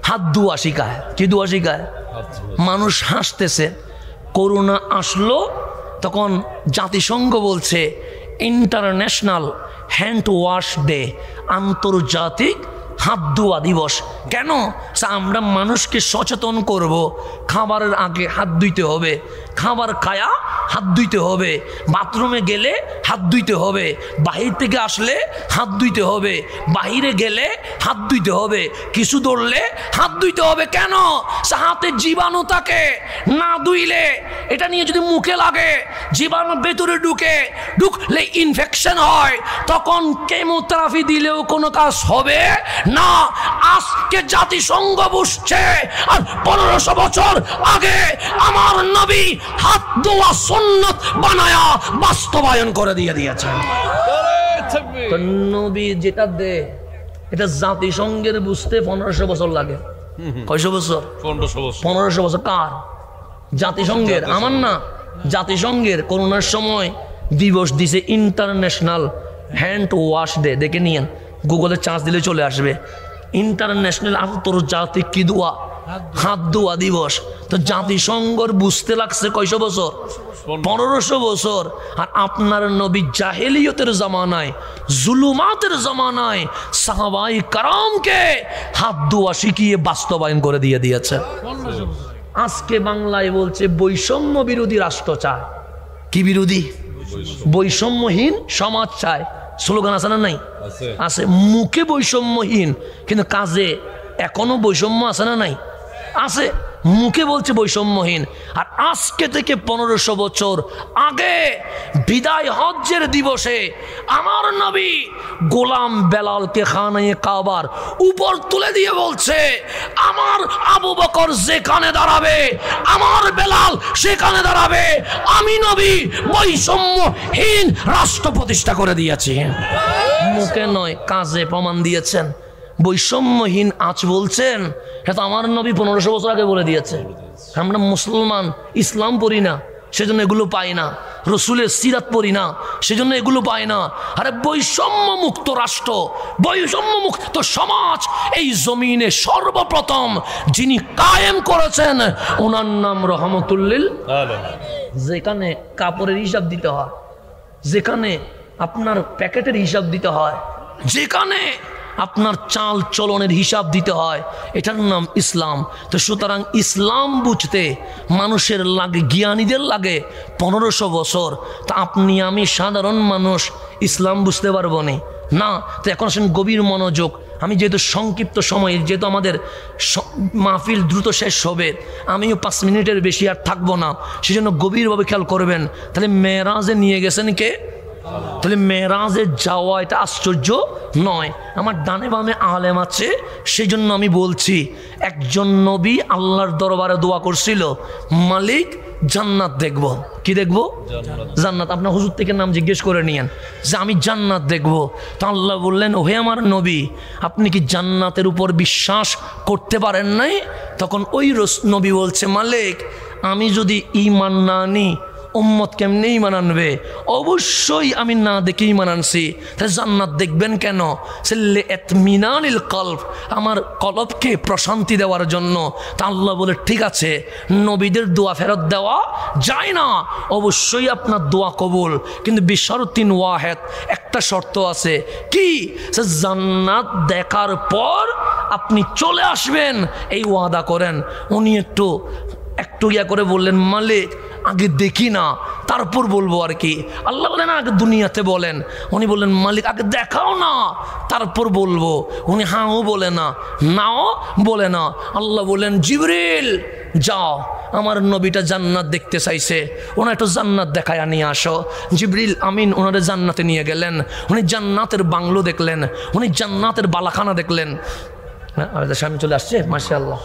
হাত ধোয়া শিখায়। কি ধোয়া শিখায়? মানুষ হাসতেছে। করোনা আসলো তখন জাতিসংঘ বলছে ইন্টারন্যাশনাল হ্যান্ড ওয়াশ ডে, আন্তর্জাতিক হাত ধোয়া দিবস। কেন? আমরা মানুষকে সচেতন করব, খাবারের আগে হাত ধুইতে হবে, খাবার খায়া হাত ধুইতে হবে, বাথরুমে গেলে হাত ধুইতে হবে, বাহির থেকে আসলে হাত ধুইতে হবে, বাহিরে গেলে হাত ধুইতে হবে, কিছু ধরলে হাত ধুইতে হবে। কেন? হাতে জীবাণু থাকে, না ধুইলে এটা নিয়ে যদি মুখে লাগে জীবাণু ভেতরে ঢুকলে ইনফেকশন হয়, তখন কেমোথেরাপি দিলেও কোনো কাজ হবে না। আজকে জাতিসংঘ বসছে আর 1500 বছর আগে আমার নবী হাত ধোয়া সুন্নাত বানায়া বাস্তবায়ন করে দিয়েছেন। তো নবী যেটা দে এটা জাতিসংঘের বুঝতে 1500 বছর লাগে। কয়শো বছর? 1500 বছর। কার? জাতিসংঘের, আমার না। জাতিসংঘের করোনার সময় দিবস দিছে ইন্টারন্যাশনাল হ্যান্ড ওয়াশ ডে। দেখে নিয়েন, গুগলে চার্জ দিলে চলে আসবে। ইন্টারন্যাশনাল আন্তর্জাতিক কি ধোয়া? হাত ধোয়া দিবস। তো জাতিসংঘর বুঝতে লাগছে কয়শো বছর? 1500 বছর। আর আপনার নবী জাহেলিয়তের জামানায়, জুলুমাতের জামানায় সাহাবায়ে কারামকে হাত ধোয়া শিখিয়ে বাস্তবায়ন করে দিয়েছে। আজকে বাংলায় বলছে বৈষম্য বিরোধী রাষ্ট্র চায়। কি বিরোধী? বৈষম্যহীন সমাজ চায়। স্লোগান আছে না নাই? আছে। মুখে বৈষম্যহীন, কিন্তু কাজে এখনো বৈষম্য আছে না নাই? আছে। মুখে বলছে বৈষম্যহীন। আর আজকে থেকে 1500 বছর আগে বিদায় হজ্জের দিবসে আমার নবী গোলাম বেলালকে খানায়ে কাবার উপর তুলে দিয়ে বলছে, আমার আবু বকর যেখানে দাঁড়াবে আমার বেলাল সেখানে দাঁড়াবে। আমি নবী বৈষম্যহীন রাষ্ট্র প্রতিষ্ঠা করে দিয়েছি। মুখে নয়, কাজে প্রমাণ দিয়েছেন। বৈষম্যহীন আজ বলছেন, এটা আমার নবী 1500 বছর আগে বলে দিয়েছে। আমরা মুসলমান, ইসলাম পড়ি না সেজন্য এগুলো পাই না, রসুলের সিরাত পড়ি না সেজন্য এগুলো পাই না। আরে বৈষম্য মুক্ত রাষ্ট্র, বৈষম্য মুক্ত সমাজ এই জমিনে সর্বপ্রথম যিনি কায়েম করেছেন ওনার নাম রহমতুল্লিল। যেখানে কাপড়ের হিসাব দিতে হয়, যেখানে আপনার প্যাকেটের হিসাব দিতে হয়, যেখানে আপনার চাল চলনের হিসাব দিতে হয়, এটার নাম ইসলাম। তো সুতরাং ইসলাম বুঝতে মানুষের লাগে, জ্ঞানীদের লাগে 1500 বছর। তা আপনি আমি সাধারণ মানুষ ইসলাম বুঝতে পারবো না। তো এখন আসেন গভীর মনোযোগ। আমি যেহেতু সংক্ষিপ্ত সময়ে, যেহেতু আমাদের মাহফিল দ্রুত শেষ হবে, আমিও 5 মিনিটের বেশি আর থাকবো না, সেজন্য গভীরভাবে খেয়াল করবেন। তাহলে মেরাজে নিয়ে গেছেন কে? তাহলে মেরাজে যাওয়া এটা আশ্চর্য নয়। আমার ডানে বামে আলেম আছে, সেই জন্য আমি বলছি, একজন নবী আল্লাহর দরবারে দোয়া করছিল, মালিক জান্নাত দেখব। কি দেখব? জান্নাত। আপনার হুজুর থেকে নাম জিজ্ঞেস করে নিয়েন যে আমি জান্নাত দেখব। তো আল্লাহ বললেন, ওহে আমার নবী, আপনি কি জান্নাতের উপর বিশ্বাস করতে পারেন নাই? তখন ওই নবী বলছে, মালিক আমি যদি ঈমান না আনি উম্মত কেমনে ঈমান আনবে? অবশ্যই আমি না দেখে ঈমান আনছি। তাহলে জান্নাত দেখবেন কেন? ইতমিনানিল কলব, আমার কলবকে প্রশান্তি দেওয়ার জন্য। তা আল্লাহ বলে, ঠিক আছে, নবীদের দোয়া ফেরত দেওয়া যায় না, অবশ্যই আপনার দোয়া কবুল, কিন্তু বিশরতিন ওয়াহেদ, একটা শর্ত আছে। কি? জান্নাত দেখার পর আপনি চলে আসবেন, এই ওয়াদা করেন। উনি একটু ইয়া করে বললেন, মালিক আগে দেখি না তারপর বলবো আর কি। আল্লাহ বলেন আগে দুনিয়াতে বলেন, উনি বললেন মালিক আগে দেখাও না তারপর বলবো। উনি হাঁও বলে না, নাও বলে না। আল্লাহ বলেন জিবরিল যাও, আমার নবীটা জান্নাত দেখতে চাইছে, ওনার একটু জান্নাত দেখায় নিয়ে আসো। জিবরিল আমিন ওনারে জান্নাতে নিয়ে গেলেন। উনি জান্নাতের বাংলো দেখলেন, উনি জান্নাতের বালাখানা দেখলেন। আমাদের স্বামী চলে আসছে, মাশাআল্লাহ।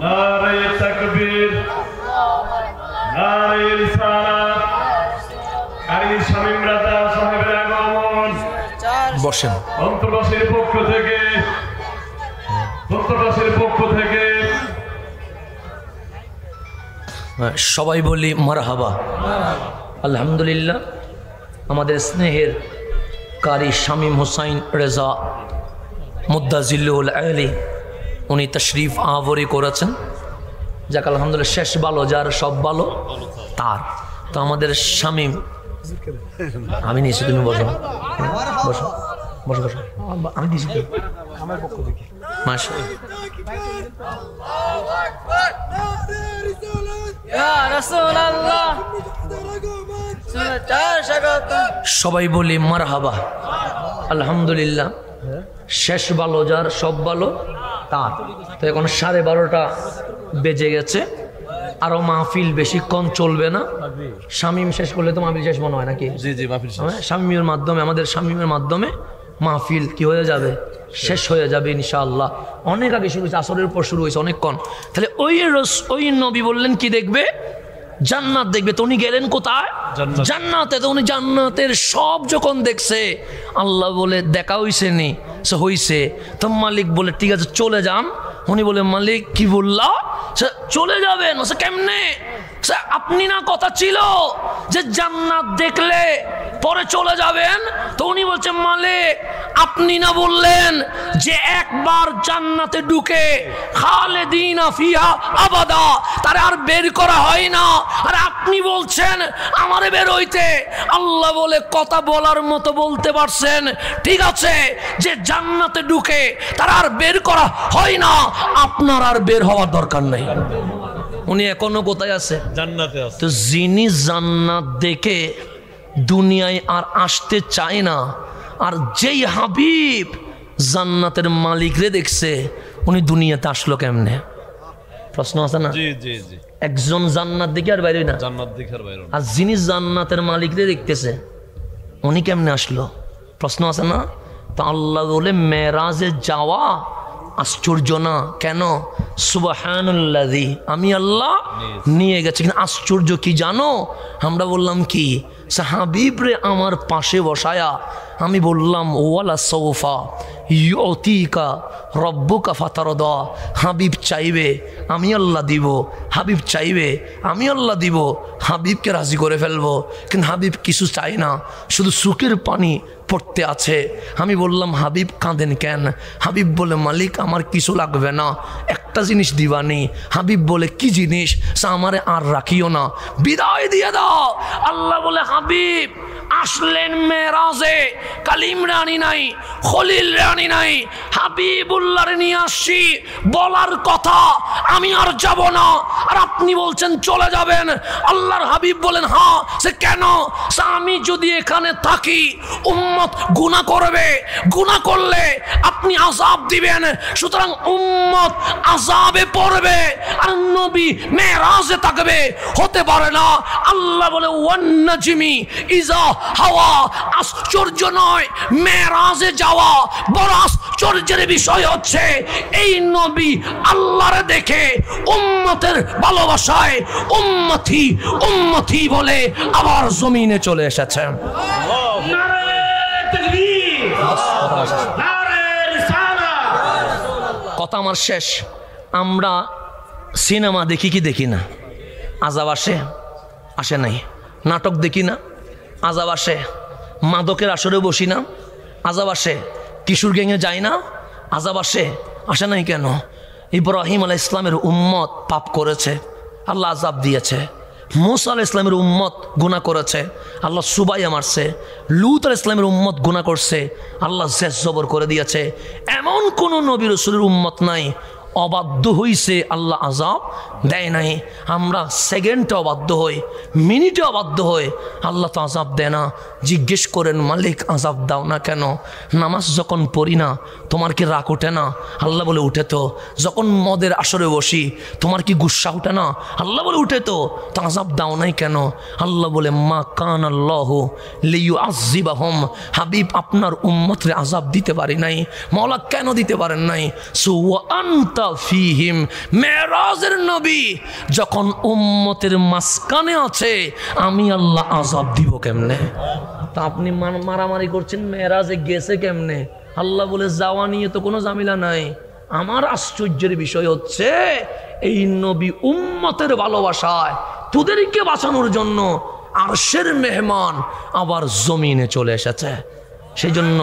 নারে তাকবীর, নারে রিসালাত। কারি শামীম রাজা সাহেবের আগমন। বসেন। অন্তর্বাসীর পক্ষ থেকে, অন্তর্বাসীর পক্ষ থেকে সবাই বলি মারহাবা। আলহামদুলিল্লাহ, আমাদের স্নেহের কারি শামীম হোসাইন রেজা মুদ্দাজিল্লুল আলী উনি তশরিফ আবরি করেছেন। যাক আলহামদুলিল্লাহ, শেষ ভালো যার সব ভালো তার। তো আমাদের শামীম, আমি নিয়েছি, তুমি বসো বসো বসো বসো, আমি দিয়েছি আমার পক্ষ থেকে। মাশাআল্লাহ, সবাই বলি মারহাবা। আলহামদুলিল্লাহ, শেষ ভালো যার সব ভালো তার। তো এখন 12:30 বেজে গেছে, আরো মাহফিল বেশিক্ষণ চলবে না। শামীম শেষ করলে তো মাহফিল শেষ মনে হয় নাকি? জি জি, মাহফিল শামীমের মাধ্যমে, আমাদের শামীমের মাধ্যমে মাহফিল কি হয়ে যাবে, শেষ হয়ে যাবে ইনশাআল্লাহ। অনেক আগে শুরু হয়েছে, আসরের পর শুরু হয়েছে অনেকক্ষণ। তাহলে ওই নবী বললেন কি দেখবে? জান্নাত দেখবে। তো উনি গেলেন কোথায়? জান্নাতে। তো উনি জান্নাতের সব যখন দেখছে, আল্লাহ বলে দেখা হইছে নি? সে হইছে। তো মালিক বলে ঠিক আছে চলে যান। উনি বলে মালিক কি বললা? চলে যাবেন। কেমনে? আপনি না কথা ছিল যে জান্নাত দেখলে পরে চলে যাবেন। তো উনি বলছেন মালিক আপনি না বললেন যে একবার জান্নাতে ঢুকে খালিদিনা ফিহা আবাদা, তার আর বের করা হয় না। আর আপনি বলছেন আমারে বের হইতে। আল্লাহ বলে কথা বলার মতো বলতে পারছেন, ঠিক আছে যে জান্নাতে ঢুকে তার আর বের করা হয় না, আপনার আর বের হওয়ার দরকার নেই। উনি এখনো কোথায় আছে? জান্নাতে আছে। তো যিনি জান্নাত দেখে দুনিয়ায় আর আসতে চায় না, আর যেই হাবিব জান্নাতের মালিকরে দেখছে, উনি দুনিয়াতে আসলো কেমনে? প্রশ্ন আছে না? জি জি জি। একজন জান্নাত দেখে আর বাইরে না, জান্নাত দেখে আর বাইরে না। আর যিনি জান্নাতের মালিকরে দেখতেছে উনি কেমনে আসলো? প্রশ্ন আছে না? তো আল্লাহ বলে মেরাজে যাওয়া আশ্চর্য না। কেন? সুবহানাল্লাযী, আমি আল্লাহ নিয়ে গেছি। কিন্তু আশ্চর্য কি জানো? আমরা বললাম কি, হাবিব রে আমার পাশে বসায়া আমি বললাম ওয়ালা সৌফা ইউতিকা রব্বুকা ফাতারদা। হাবিব চাইবে আমি আল্লাহ দিব, হাবিব চাইবে আমি আল্লাহ দিব, হাবিবকে রাজি করে ফেলবো। কিন্তু হাবিব কিছু চাই না, শুধু চোখের পানি পড়তে আছে। আমি বললাম হাবিব কাঁদেন কেন? হাবিব বলে মালিক আমার কিছু লাগবে না, একটা জিনিস দিবানি। হাবিব বলে কি জিনিস? আমারে আর রাখিও না, বিদায় দিয়ে দাও। আল্লাহ বলে হাবিব আসলেন মেরাজে, কালিম রানী নাই, খলিল রানী নাই, হাবিবুল্লাহ নিয়ে আসছি। বলার কথা আমি আর যাব না, আর আপনি বলছেন চলে যাবেন। আল্লাহর হাবিব বলেন হ্যাঁ। সে কেন? আমি যদি এখানে থাকি উম্মত গুনাহ করবে, গুনাহ করলে আপনি আযাব দিবেন, সুতরাং উম্মত আযাবে পড়বে আর নবী মেরাজে থাকবে, হতে পারে না। আল্লাহ বলে ওয়ান নাজমি ইজা হাওয়া। আশ্চর্য নয় মেরাজে যাওয়া, বড় আশ্চর্যের বিষয় হচ্ছে এই নবী আল্লাহরে দেখে উম্মতের ভালোবাসায় উম্মতি উম্মতি বলে আবার জমিনে চলে এসেছেন। কথা আমার শেষ। আমরা সিনেমা দেখি কি দেখি না? আযাব আসে? আসে নাই? নাটক দেখি না? আযাব আসে? মাদকের আসরে বসি না? আযাব আসে? কিশোর গ্যাংয়ে যাই না? আযাব আসে? আসে নাই কেন? ইব্রাহিম আলাইহিস সালামের উম্মত পাপ করেছে, আল্লাহ আযাব দিয়েছে। মুসা আলাইহিস সালামের উম্মত গুনাহ করেছে, আল্লাহ সুবাইয়া মারছে। লূত আলাইহিস সালামের উম্মত গুনাহ করছে, আল্লাহ জের জবর করে দিয়েছে। এমন কোন নবী রাসূলের উম্মত নাই অবাধ্য হইছে আল্লাহ আযাব দেয় নাই। আমরা সেকেন্ডে অবাধ্য হই, মিনিটে অবাধ্য হই, আল্লাহ তো আযাব দেয় না। জিজ্ঞেস করেন মালিক আযাব দাও না কেন? নামাজ যখন পড়ি না তোমার কি রাগ ওঠে না? আল্লাহ বলে উঠে তো। যখন মদের আসরে বসি তোমার কি গুসা ওঠে না? আল্লাহ বলে উঠে তো। তো আযাব দাও নাই কেন? আল্লাহ বলে মা কান আল্লাহু লিইউআযিবাহুম, হাবিব আপনার উম্মতরে আযাব দিতে পারি নাই। মাওলা কেন দিতে পারেন নাই? সো আনতা ফিহিম, মেরাজের নবী যখন উম্মতের মাঝখানে আছে আমি আল্লাহ আযাব দিব কেমনে? তা আপনি মারামারি করছেন মেরাজে গেছে কেমনে? আল্লাহ বলে যাওয়া নিয়ে তো কোনো ঝামেলা নাই। আমার আশ্চর্যের বিষয় হচ্ছে এই নবী উম্মতের ভালোবাসায় তোদেরকে বাঁচানোর জন্য আরশের মেহমান আবার জমিনে চলে এসেছে। সেই জন্য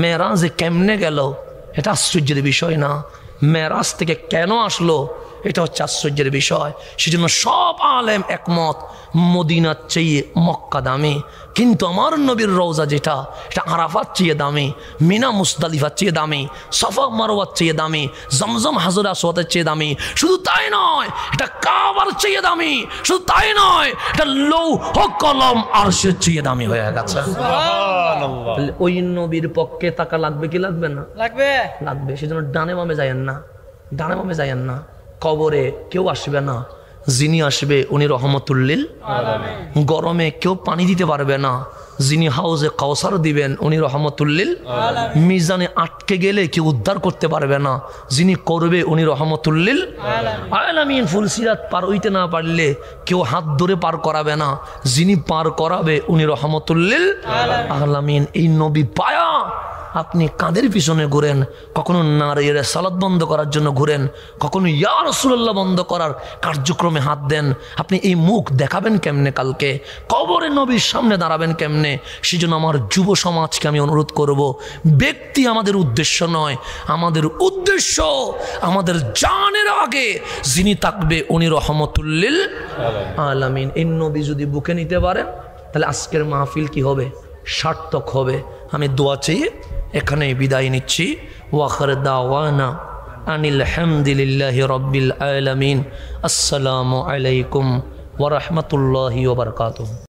মেরাজে কেমনে গেল এটা আশ্চর্যের বিষয় না, মেরাজ থেকে কেন আসলো এটা হচ্ছে আশ্চর্যের বিষয়। সেজন্য সব আলেম একমত মদিনার চেয়ে মক্কা দামি, কিন্তু আমার নবীর রওজা যেটা এটা আরাফাত চেয়ে দামি, মিনা মুজদালিফার চেয়ে দামি, সাফা মারওয়ার চেয়ে দামি, জমজম হাজর আসওয়াদের চেয়ে দামি। শুধু তাই নয়, এটা কাবার চেয়ে দামি। শুধু তাই নয়, এটা লৌহ কলম আরশের চেয়ে দামি হয়ে গেছে। সুবহানাল্লাহ। ওই নবীর পক্ষে টাকা লাগবে কি লাগবে না? লাগবে। লাগবে। সেজন্য ডানে বামে যায়েন না, ডানে বামে যায়েন না। কবরে কেউ আসবে না, যিনি আসবে উনি রহমতুল লিল আলামিন। গরমে কেউ পানি দিতে পারবে না, যিনি হাউজে কাউসার দিবেন উনি রহমতুল লিল আলামিন। মিজানে আটকে গেলে কেউ উদ্ধার করতে পারবে না, যিনি করবে উনি রহমতুল লিল আলামিন। ফুলসিরাত পার হইতে না পারলে কেউ হাত ধরে পার করাবে না, যিনি পার করাবে উনি রহমতুল লিল আলামিন। এই নবী পায়া আপনি কাঁধের পিছনে ঘুরেন, কখনো নারীর সালাত বন্ধ করার জন্য ঘুরেন, কখনো ইয়া রাসূলুল্লাহ বন্ধ করার কার্যক্রমে হাত দেন। আপনি এই মুখ দেখাবেন কেমনে? কালকে কবরে নবীর সামনে দাঁড়াবেন কেমনে? সেজন্য আমার যুব সমাজকে আমি অনুরোধ করব, ব্যক্তি আমাদের উদ্দেশ্য নয়, আমাদের উদ্দেশ্য আমাদের জানের আগে যিনি থাকবে উনি রহমতুল লিল আলামিন। এই নবী যদি বুকে নিতে পারেন তাহলে আজকের মাহফিল কি হবে? সার্থক হবে। আমি দোয়া চেয়ে এখানেই বিদায় নিচ্ছি। ওয়াখির দাওয়ানা আনিল হামদুলিল্লাহি রাব্বিল আলামিন। আসসালামু আলাইকুম ওয়া রাহমাতুল্লাহি ওয়া বারাকাতুহু।